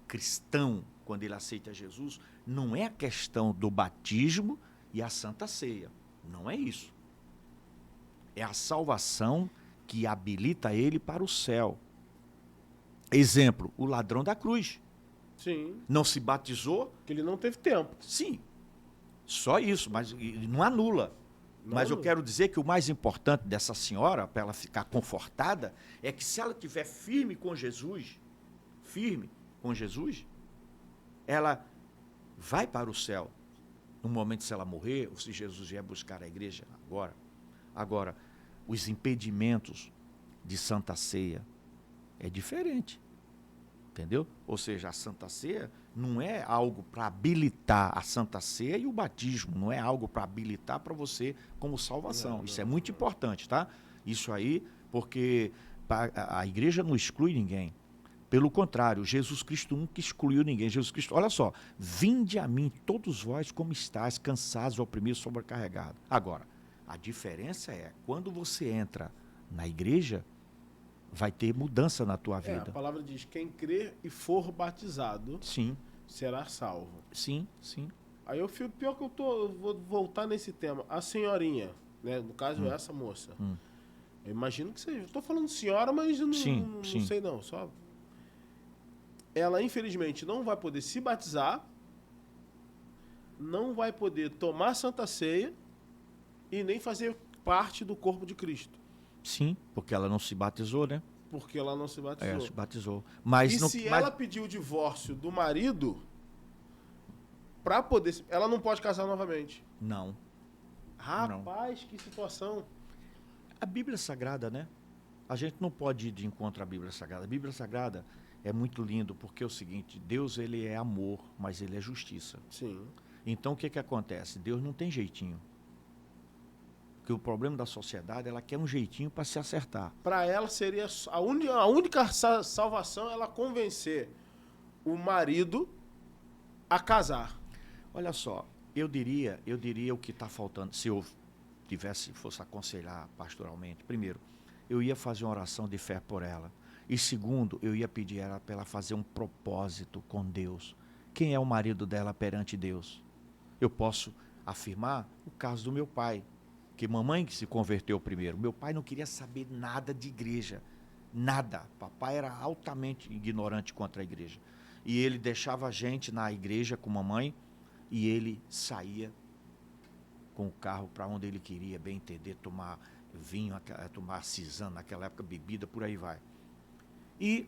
cristão, quando ele aceita Jesus, não é a questão do batismo e a Santa Ceia. Não é isso. É a salvação que habilita ele para o céu. Exemplo, o ladrão da cruz. Sim. Não se batizou? Porque ele não teve tempo. Sim. Só isso, mas não anula. Mas eu quero dizer que o mais importante dessa senhora, para ela ficar confortada, é que se ela estiver firme com Jesus, ela vai para o céu. No momento se ela morrer, ou se Jesus vier buscar a igreja agora. Agora, os impedimentos de Santa Ceia é diferente. Entendeu? Ou seja, a Santa Ceia não é algo para habilitar a Santa Ceia e o batismo, não é algo para habilitar para você como salvação. Isso é muito importante, tá? Isso aí, porque a igreja não exclui ninguém. Pelo contrário, Jesus Cristo nunca excluiu ninguém. Jesus Cristo, olha só, vinde a mim todos vós como estáis, cansados, oprimidos, sobrecarregados. Agora, a diferença é, quando você entra na igreja, vai ter mudança na tua vida. A palavra diz, quem crer e for batizado, sim, será salvo. Sim, sim. Aí eu fico, pior que eu vou voltar nesse tema. A senhorinha, né? No caso, essa moça. Eu imagino que seja. Eu tô falando senhora, mas eu não sei não. Só. Ela, infelizmente, não vai poder se batizar, não vai poder tomar Santa Ceia e nem fazer parte do corpo de Cristo. Sim, porque ela não se batizou, né? Porque ela não se batizou. Se batizou. Mas ela pedir o divórcio do marido, pra poder... Ela não pode casar novamente. Não. Rapaz, que situação. A Bíblia Sagrada, né? A gente não pode ir de encontro à Bíblia Sagrada. A Bíblia Sagrada é muito lindo, porque é o seguinte, Deus, ele é amor, mas ele é justiça. Sim. Então, o que acontece? Deus não tem jeitinho. Porque o problema da sociedade, ela quer um jeitinho para se acertar. Para ela seria a única salvação, ela convencer o marido a casar. Olha só, eu diria o que está faltando. Se eu fosse aconselhar pastoralmente, primeiro, eu ia fazer uma oração de fé por ela. E segundo, eu ia pedir ela para ela fazer um propósito com Deus. Quem é o marido dela perante Deus? Eu posso afirmar o caso do meu pai. Que mamãe que se converteu primeiro. Meu pai não queria saber nada de igreja. Nada. Papai era altamente ignorante contra a igreja. E ele deixava a gente na igreja com mamãe e ele saía com o carro para onde ele queria, bem entender, tomar vinho, tomar cisana, naquela época bebida, por aí vai. E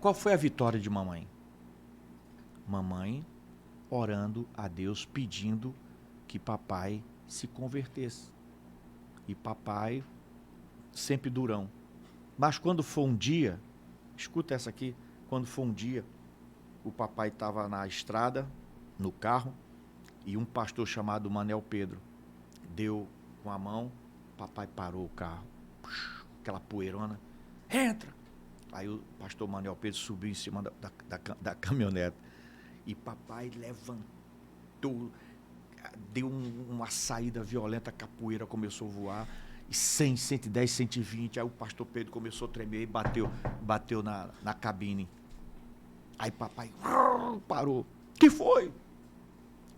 qual foi a vitória de mamãe? Mamãe orando a Deus, pedindo que papai se convertesse. E papai sempre durão. Mas quando foi um dia, escuta essa aqui, quando foi um dia, o papai estava na estrada, no carro, e um pastor chamado Manel Pedro deu com a mão, papai parou o carro, aquela poeirona, entra! Aí o pastor Manel Pedro subiu em cima da caminhonete, e papai levantou, deu uma saída violenta, a capoeira começou a voar, e 100, 110, 120, aí o pastor Pedro começou a tremer e bateu na cabine. Aí papai parou. Que foi?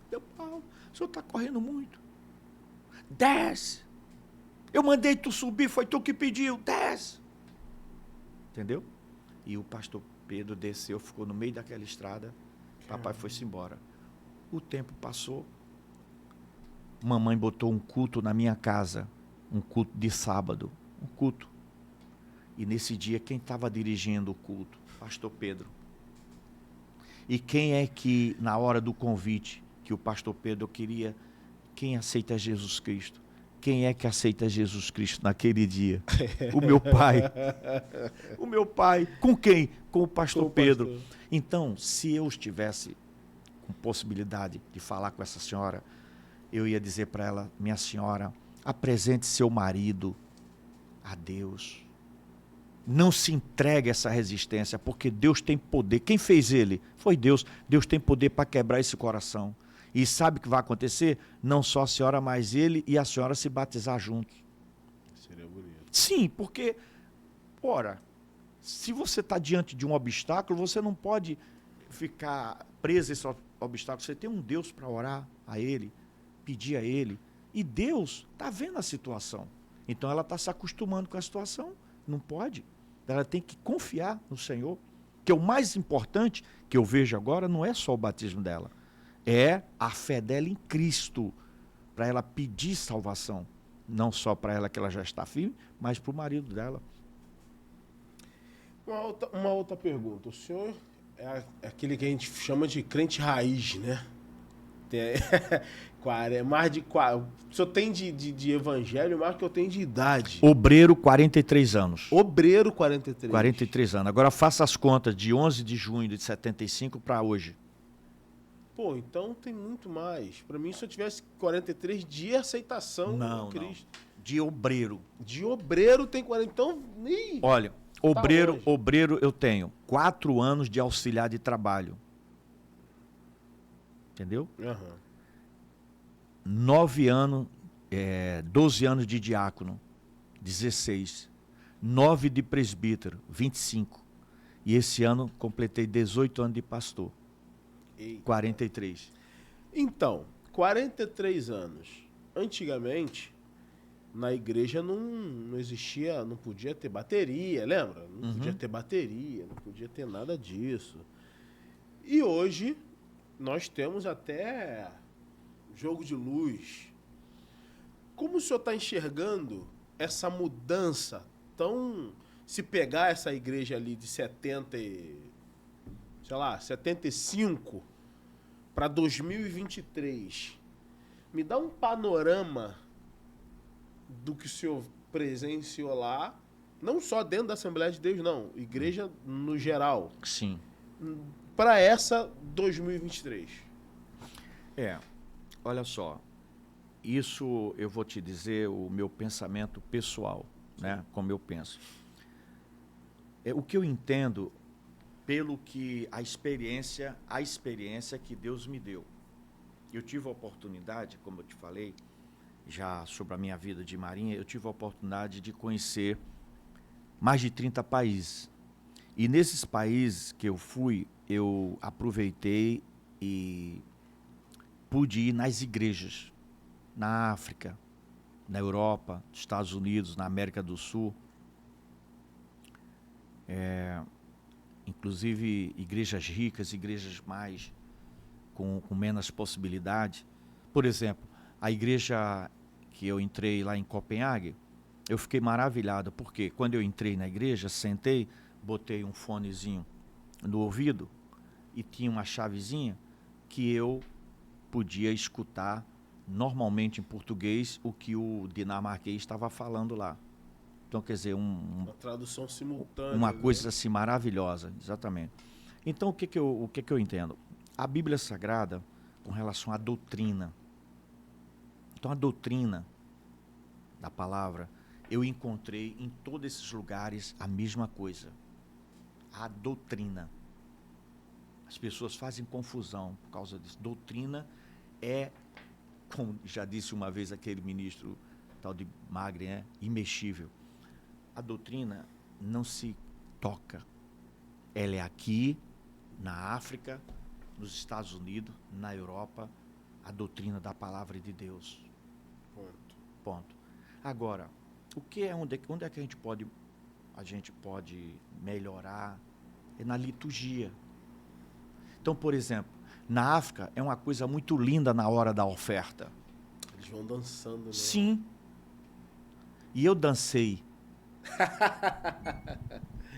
Meu Paulo, o senhor está correndo muito. Desce. Eu mandei tu subir, foi tu que pediu, desce. Entendeu? E o pastor Pedro desceu, ficou no meio daquela estrada, papai foi-se embora. O tempo passou, mamãe botou um culto na minha casa, um culto de sábado, um culto. E nesse dia, quem estava dirigindo o culto? Pastor Pedro. E quem é que, na hora do convite, que o pastor Pedro queria, quem aceita Jesus Cristo? quem é que aceita Jesus Cristo naquele dia? O meu pai. O meu pai. Com quem? Com o pastor Pedro. Então, se eu estivesse com possibilidade de falar com essa senhora, eu ia dizer para ela: minha senhora, apresente seu marido a Deus. Não se entregue a essa resistência, porque Deus tem poder. Quem fez ele? Foi Deus. Deus tem poder para quebrar esse coração. E sabe o que vai acontecer? Não só a senhora, mas ele e a senhora se batizar juntos. Seria bonito. Sim, porque, ora, se você está diante de um obstáculo, você não pode ficar preso a esse obstáculo. Você tem um Deus para orar a ele, pedir a ele. E Deus está vendo a situação. Então ela está se acostumando com a situação. Não pode. Ela tem que confiar no Senhor. Que o mais importante que eu vejo agora não é só o batismo dela. É a fé dela em Cristo. Para ela pedir salvação. Não só para ela que ela já está firme, mas para o marido dela. Uma outra pergunta. O senhor é aquele que a gente chama de crente raiz, né? Mais de o senhor tem de evangelho mais que eu tenho de idade. Obreiro, 43 anos. Obreiro, 43. 43 anos. Agora faça as contas de 11 de junho de 75 para hoje. Pô, então tem muito mais. Para mim, se eu tivesse 43 de aceitação de Cristo. Não. De obreiro. De obreiro tem 40. Então, olha, obreiro eu tenho 4 anos de auxiliar de trabalho. Entendeu? 9 anos, 12 anos de diácono, 16. 9 de presbítero, 25. E esse ano completei 18 anos de pastor. Eita. 43. Então, 43 anos. Antigamente, na igreja não existia, não podia ter bateria, lembra? Não podia ter bateria, não podia ter nada disso. E hoje, nós temos até jogo de luz. Como o senhor está enxergando essa mudança tão... Se pegar essa igreja ali de 75 para 2023, me dá um panorama do que o senhor presenciou lá, não só dentro da Assembleia de Deus, não, igreja no geral. Sim. Para essa 2023. Olha só, isso eu vou te dizer o meu pensamento pessoal, né? Como eu penso. O que eu entendo pelo que a experiência que Deus me deu. Eu tive a oportunidade, como eu te falei, já sobre a minha vida de marinha, eu tive a oportunidade de conhecer mais de 30 países. E nesses países que eu fui, eu aproveitei e pude ir nas igrejas, na África, na Europa, nos Estados Unidos, na América do Sul. Inclusive igrejas ricas, igrejas mais com menos possibilidade. Por exemplo, a igreja que eu entrei lá em Copenhague, eu fiquei maravilhado, porque quando eu entrei na igreja, sentei, botei um fonezinho no ouvido e tinha uma chavezinha que eu podia escutar normalmente em português o que o dinamarquês estava falando lá. Então, quer dizer, uma tradução simultânea. Uma coisa assim maravilhosa, exatamente. Então, o que eu entendo? A Bíblia Sagrada, com relação à doutrina. Então, a doutrina da palavra, eu encontrei em todos esses lugares a mesma coisa. A doutrina. As pessoas fazem confusão por causa disso. Doutrina é, como já disse uma vez aquele ministro tal de Magre, imexível. A doutrina não se toca. Ela é aqui, na África, nos Estados Unidos, na Europa, a doutrina da palavra de Deus. Ponto. Agora, onde é que a gente pode melhorar? É na liturgia. Então, por exemplo, na África é uma coisa muito linda na hora da oferta. Eles vão dançando, né? Sim. E eu dancei.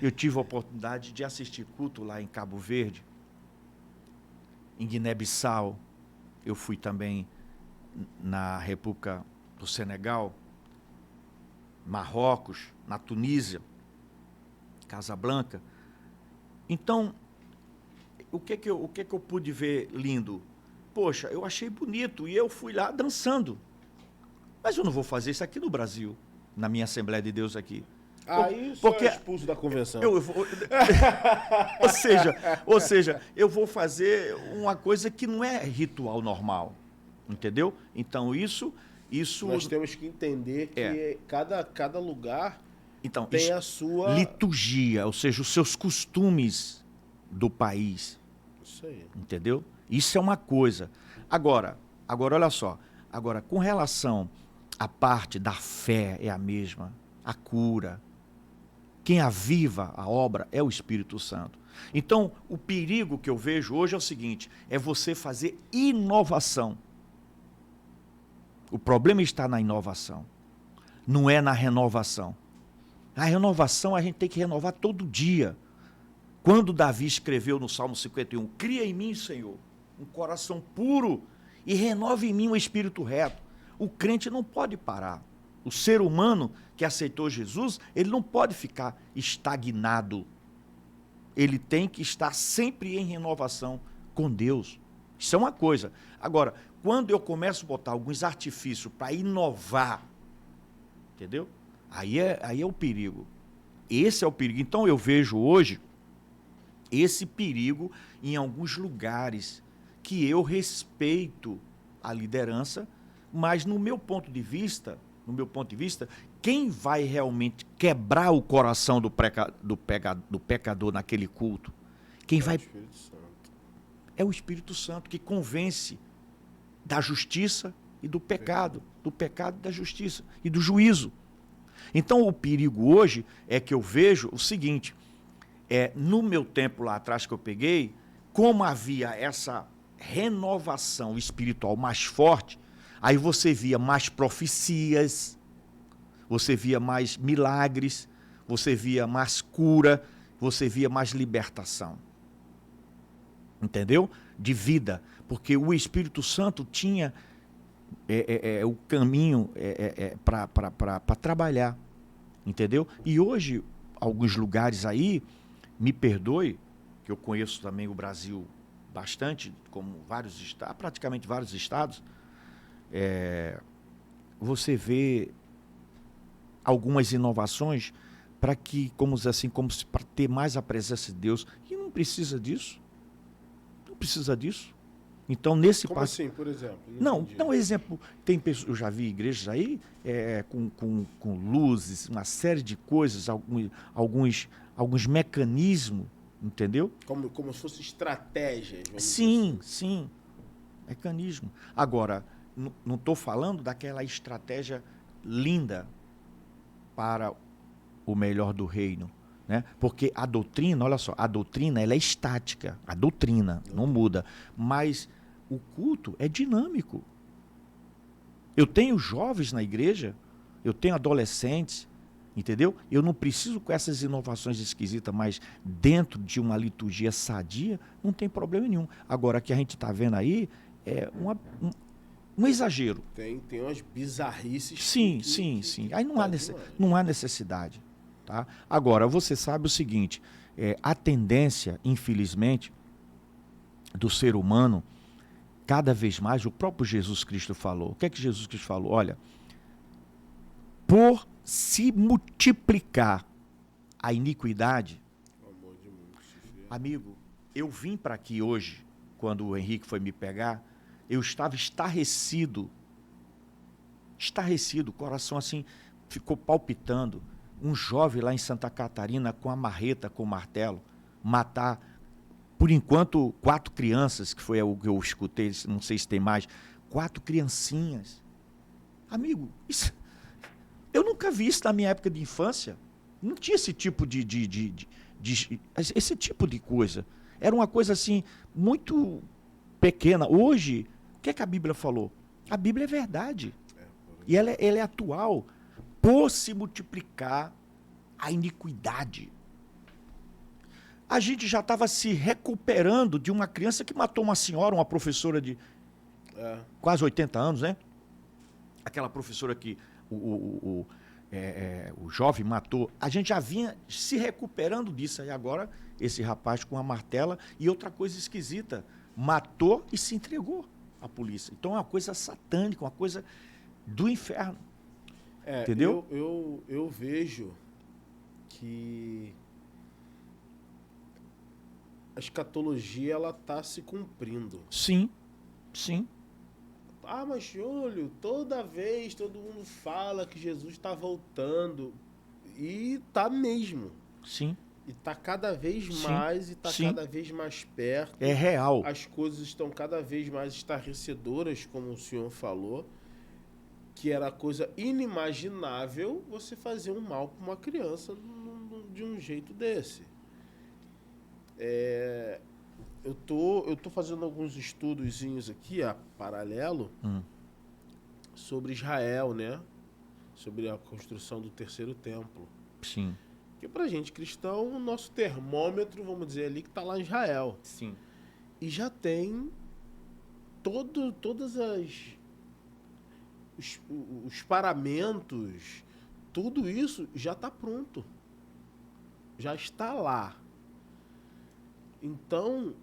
Eu tive a oportunidade de assistir culto lá em Cabo Verde, em Guiné-Bissau. Eu fui também na República do Senegal, Marrocos, na Tunísia, Casablanca. Então, o que que eu pude ver lindo? Poxa, eu achei bonito e eu fui lá dançando. Mas eu não vou fazer isso aqui no Brasil, na minha Assembleia de Deus aqui. Aí porque é expulso da convenção. Ou seja, eu vou fazer uma coisa que não é ritual normal, entendeu? Então isso nós temos que entender que cada lugar então, tem a sua liturgia, ou seja, os seus costumes do país. Isso aí. Entendeu? Isso é uma coisa. Agora olha só. Agora, com relação à parte da fé, é a mesma. A cura. Quem aviva a obra é o Espírito Santo. Então, o perigo que eu vejo hoje é o seguinte: é você fazer inovação. O problema está na inovação, não é na renovação. A renovação a gente tem que renovar todo dia. Quando Davi escreveu no Salmo 51, cria em mim, Senhor, um coração puro e renova em mim um espírito reto. O crente não pode parar. O ser humano que aceitou Jesus, ele não pode ficar estagnado. Ele tem que estar sempre em renovação com Deus. Isso é uma coisa. Agora, quando eu começo a botar alguns artifícios para inovar, entendeu? Aí é o perigo. Esse é o perigo. Então eu vejo hoje esse perigo em alguns lugares que eu respeito a liderança, mas no meu ponto de vista, quem vai realmente quebrar o coração do pecador naquele culto? Quem vai? É o Espírito Santo que convence da justiça e do pecado e da justiça e do juízo. Então o perigo hoje é que eu vejo o seguinte, no meu tempo lá atrás que eu peguei, como havia essa renovação espiritual mais forte, aí você via mais profecias, você via mais milagres, você via mais cura, você via mais libertação. Entendeu? De vida. Porque o Espírito Santo tinha o caminho para trabalhar. Entendeu? E hoje, alguns lugares aí, me perdoe, que eu conheço também o Brasil bastante, como vários estados, praticamente vários estados, você vê algumas inovações para que, para ter mais a presença de Deus. E não precisa disso. Não precisa disso. Então, nesse Como assim, por exemplo? Não, exemplo, tem pessoas, eu já vi igrejas aí com luzes, uma série de coisas, alguns mecanismos, entendeu? Como se fosse estratégia. Sim, sim, mecanismo. Agora, não estou falando daquela estratégia linda para o melhor do reino, né? Porque a doutrina, olha só, a doutrina ela é estática, a doutrina não muda, mas o culto é dinâmico. Eu tenho jovens na igreja, eu tenho adolescentes, entendeu? Eu não preciso com essas inovações esquisitas, mas dentro de uma liturgia sadia, não tem problema nenhum. Agora, o que a gente está vendo aí é um exagero. Tem umas bizarrices. Sim. Aí não há necessidade. Tá? Agora, você sabe o seguinte, a tendência, infelizmente, do ser humano, cada vez mais, o próprio Jesus Cristo falou. O que é que Jesus Cristo falou? Olha, por se multiplicar a iniquidade, amigo, eu vim para aqui hoje, quando o Henrique foi me pegar, eu estava estarrecido, o coração assim, ficou palpitando. Um jovem lá em Santa Catarina com a marreta, com o martelo, matar, por enquanto, 4 crianças, que foi o que eu escutei, não sei se tem mais, 4 criancinhas. Amigo, eu nunca vi isso na minha época de infância. Não tinha esse tipo esse tipo de coisa. Era uma coisa assim, muito pequena. Hoje, o que é que a Bíblia falou? A Bíblia é verdade. E ela é atual. Por se multiplicar a iniquidade. A gente já estava se recuperando de uma criança que matou uma senhora, uma professora de quase 80 anos, né? aquela professora que o jovem matou, a gente já vinha se recuperando disso. Aí agora, esse rapaz com a martela. E outra coisa esquisita, matou e se entregou à polícia. Então é uma coisa satânica, uma coisa do inferno. Entendeu? Eu vejo que a escatologia ela está se cumprindo. Sim, sim. Ah, mas Júlio, toda vez todo mundo fala que Jesus está voltando. E tá mesmo. Sim. E tá cada vez Sim. mais, e tá Sim. cada vez mais perto. É real. As coisas estão cada vez mais estarrecedoras, como o senhor falou, que era coisa inimaginável você fazer um mal para uma criança de um jeito desse. Eu tô fazendo alguns estudozinhos aqui, paralelo, sobre Israel, né? Sobre a construção do terceiro templo. Sim. Porque pra gente cristão, o nosso termômetro, vamos dizer ali, que tá lá em Israel. Sim. E já tem todas os paramentos, tudo isso já está pronto. Já está lá. Então,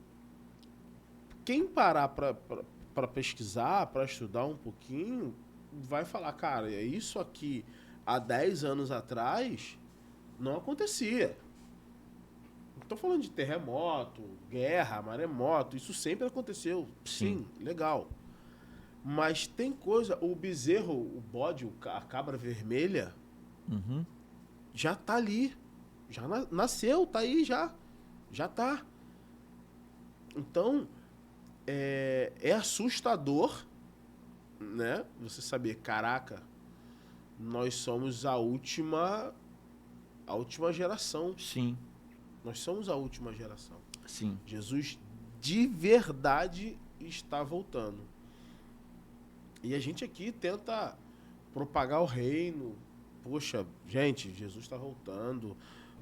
quem parar para pesquisar, para estudar um pouquinho, vai falar, cara, isso aqui há 10 anos atrás não acontecia. Não estou falando de terremoto, guerra, maremoto, isso sempre aconteceu. Sim, legal. Mas tem coisa, o bezerro, o bode, a cabra vermelha, já tá ali. Já nasceu, tá aí já. Já tá. Então, é assustador, né? Você saber, caraca, nós somos a última geração. Sim. Nós somos a última geração. Sim. Jesus de verdade está voltando. E a gente aqui tenta propagar o reino. Poxa, gente, Jesus está voltando.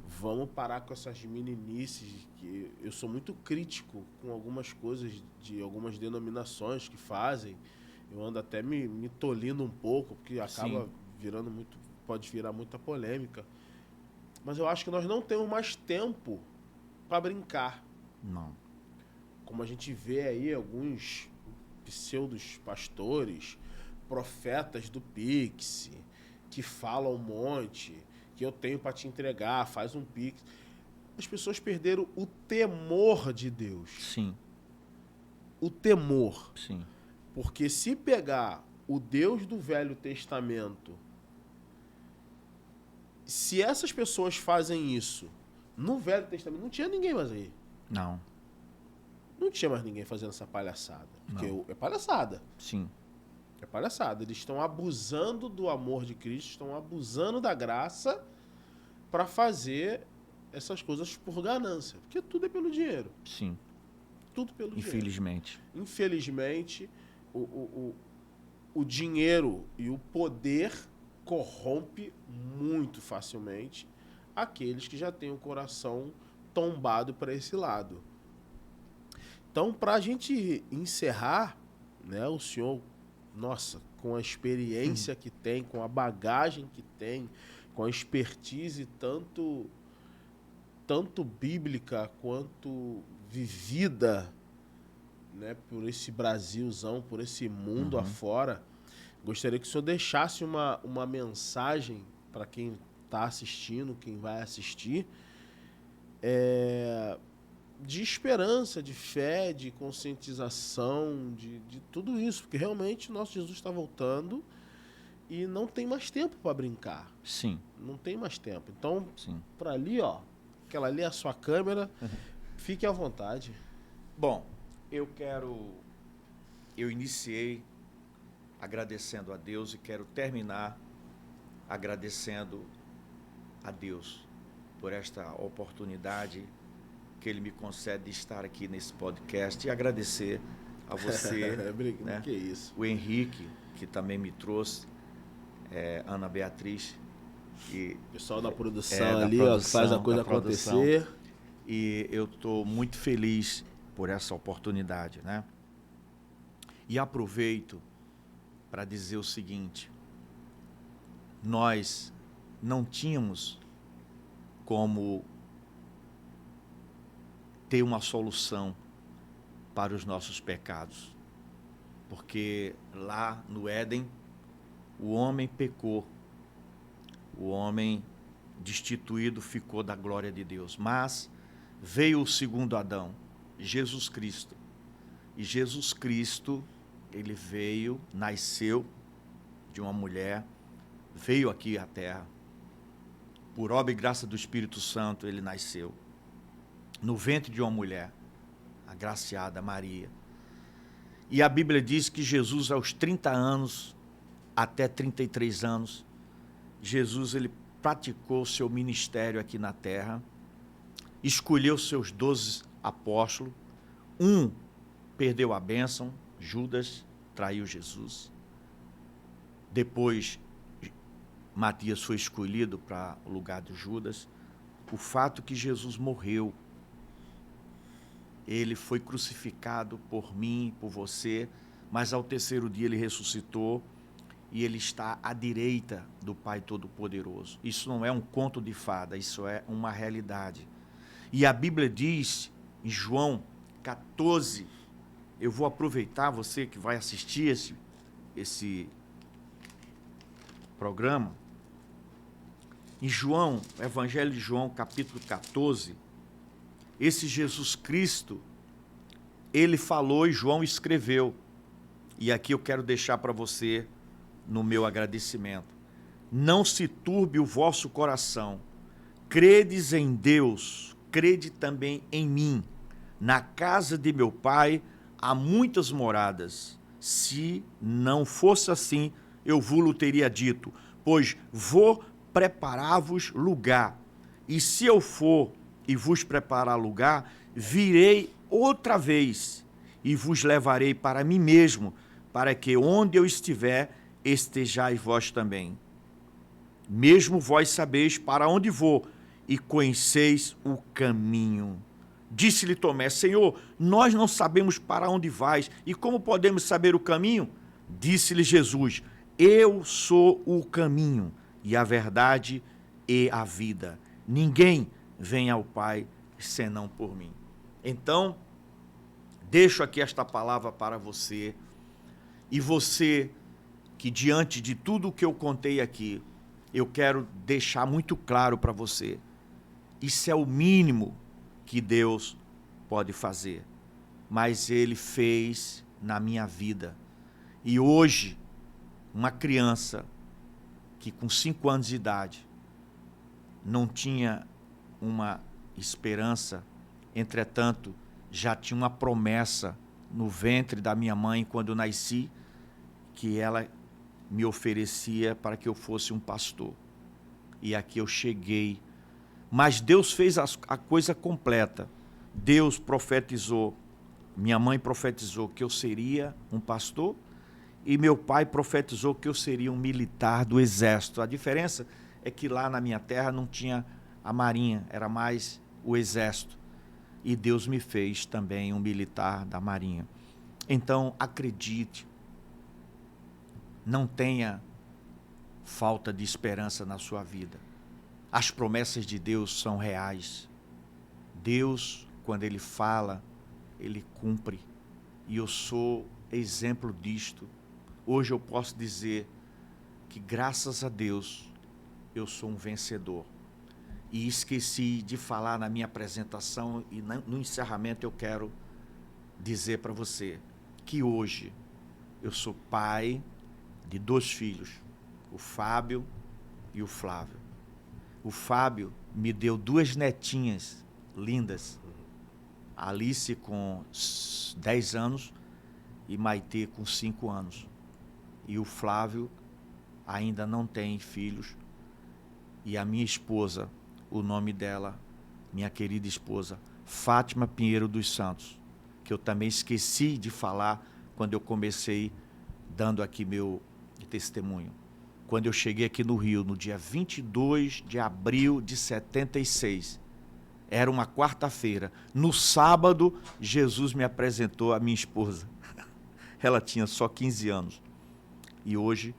Vamos parar com essas meninices. Que eu sou muito crítico com algumas coisas de algumas denominações que fazem. Eu ando até me tolindo um pouco, porque acaba virando muito, pode virar muita polêmica. Mas eu acho que nós não temos mais tempo para brincar. Não. Como a gente vê aí alguns pseudos pastores, profetas do Pix, que falam um monte, que eu tenho para te entregar, faz um Pix. As pessoas perderam o temor de Deus. Sim. O temor. Sim. Porque se pegar o Deus do Velho Testamento, se essas pessoas fazem isso no Velho Testamento, não tinha ninguém mais aí. Não. Não tinha mais ninguém fazendo essa palhaçada. Porque é palhaçada. Sim. É palhaçada. Eles estão abusando do amor de Cristo, estão abusando da graça para fazer essas coisas por ganância. Porque tudo é pelo dinheiro. Sim. Tudo pelo Infelizmente. dinheiro. Infelizmente, o dinheiro e o poder corrompe muito facilmente aqueles que já têm o coração tombado para esse lado. Então, para a gente encerrar, né, o senhor, nossa, com a experiência que tem, com a bagagem que tem, com a expertise tanto bíblica quanto vivida, né, por esse Brasilzão, por esse mundo afora, gostaria que o senhor deixasse uma mensagem para quem está assistindo, quem vai assistir, de esperança, de fé, de conscientização, de tudo isso, porque realmente nosso Jesus está voltando e não tem mais tempo para brincar. Sim. Não tem mais tempo. Então, Sim. para ali, ó, aquela ali é a sua câmera, fique à vontade. Bom, eu iniciei agradecendo a Deus e quero terminar agradecendo a Deus por esta oportunidade que Ele me concede de estar aqui nesse podcast e agradecer a você, né? Que isso. O Henrique, que também me trouxe, Ana Beatriz. E pessoal da produção ali, ó, que faz a coisa acontecer. E eu estou muito feliz por essa oportunidade, né? E aproveito para dizer o seguinte: nós não tínhamos como ter uma solução para os nossos pecados, porque lá no Éden o homem pecou, o homem destituído ficou da glória de Deus, mas veio o segundo Adão, Jesus Cristo, e Jesus Cristo, ele veio, nasceu de uma mulher, veio aqui à terra, por obra e graça do Espírito Santo ele nasceu, no ventre de uma mulher, agraciada Maria. E a Bíblia diz que Jesus, aos 30 anos, até 33 anos, Jesus ele praticou seu ministério aqui na terra, escolheu seus 12 apóstolos, um perdeu a bênção, Judas traiu Jesus. Depois, Matias foi escolhido para o lugar de Judas. O fato que Jesus morreu, ele foi crucificado por mim, por você, mas ao terceiro dia ele ressuscitou e ele está à direita do Pai Todo-Poderoso. Isso não é um conto de fada, isso é uma realidade. E a Bíblia diz, em João 14, eu vou aproveitar, você que vai assistir esse programa, em João, Evangelho de João, capítulo 14, esse Jesus Cristo, ele falou e João escreveu. E aqui eu quero deixar para você no meu agradecimento. Não se turbe o vosso coração. Credes em Deus, crede também em mim. Na casa de meu Pai há muitas moradas. Se não fosse assim, eu vos teria dito, pois vou preparar-vos lugar. E se eu for e vos preparar lugar, virei outra vez e vos levarei para mim mesmo, para que onde eu estiver, estejais vós também. Mesmo vós sabeis para onde vou e conheceis o caminho. Disse-lhe Tomé, Senhor, nós não sabemos para onde vais e como podemos saber o caminho? Disse-lhe Jesus, eu sou o caminho e a verdade e a vida. Ninguém vem ao Pai senão por mim. Então, deixo aqui esta palavra para você, e você que diante de tudo o que eu contei aqui, eu quero deixar muito claro para você, isso é o mínimo que Deus pode fazer, mas Ele fez na minha vida. E hoje, uma criança que com 5 anos de idade não tinha uma esperança, entretanto, já tinha uma promessa no ventre da minha mãe quando eu nasci, que ela me oferecia para que eu fosse um pastor. E aqui eu cheguei. Mas Deus fez a coisa completa. Deus profetizou, minha mãe profetizou que eu seria um pastor e meu pai profetizou que eu seria um militar do exército. A diferença é que lá na minha terra não tinha a marinha, era mais o exército. E Deus me fez também um militar da marinha. Então, acredite, não tenha falta de esperança na sua vida. As promessas de Deus são reais. Deus, quando Ele fala, Ele cumpre. E eu sou exemplo disto. Hoje eu posso dizer que, graças a Deus, eu sou um vencedor. E esqueci de falar na minha apresentação e no encerramento eu quero dizer para você que hoje eu sou pai de 2 filhos, o Fábio e o Flávio. O Fábio me deu 2 netinhas lindas, a Alice com 10 anos e Maitê com 5 anos. E o Flávio ainda não tem filhos. E a minha esposa, o nome dela, minha querida esposa, Fátima Pinheiro dos Santos, que eu também esqueci de falar quando eu comecei dando aqui meu testemunho. Quando eu cheguei aqui no Rio, no dia 22 de abril de 76, era uma quarta-feira. No sábado, Jesus me apresentou a minha esposa. Ela tinha só 15 anos. E hoje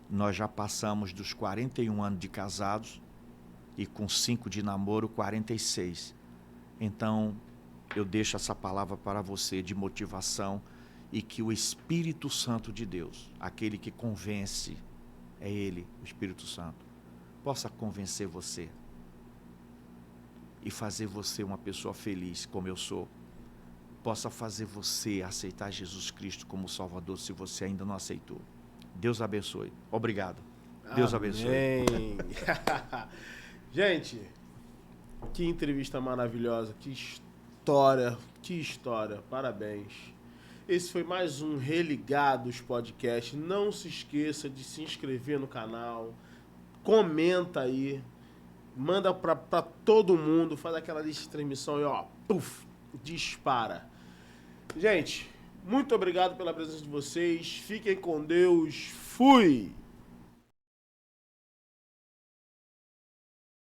nós já passamos dos 41 anos de casados e com 5 de namoro, 46. Então, eu deixo essa palavra para você de motivação e que o Espírito Santo de Deus, aquele que convence, é Ele, o Espírito Santo, possa convencer você e fazer você uma pessoa feliz, como eu sou. Possa fazer você aceitar Jesus Cristo como Salvador, se você ainda não aceitou. Deus abençoe. Obrigado. Deus abençoe. Gente, que entrevista maravilhosa, que história. Parabéns. Esse foi mais um Religados Podcast. Não se esqueça de se inscrever no canal, comenta aí, manda pra todo mundo, faz aquela lista de transmissão e ó, puf, dispara. Gente, muito obrigado pela presença de vocês. Fiquem com Deus. Fui!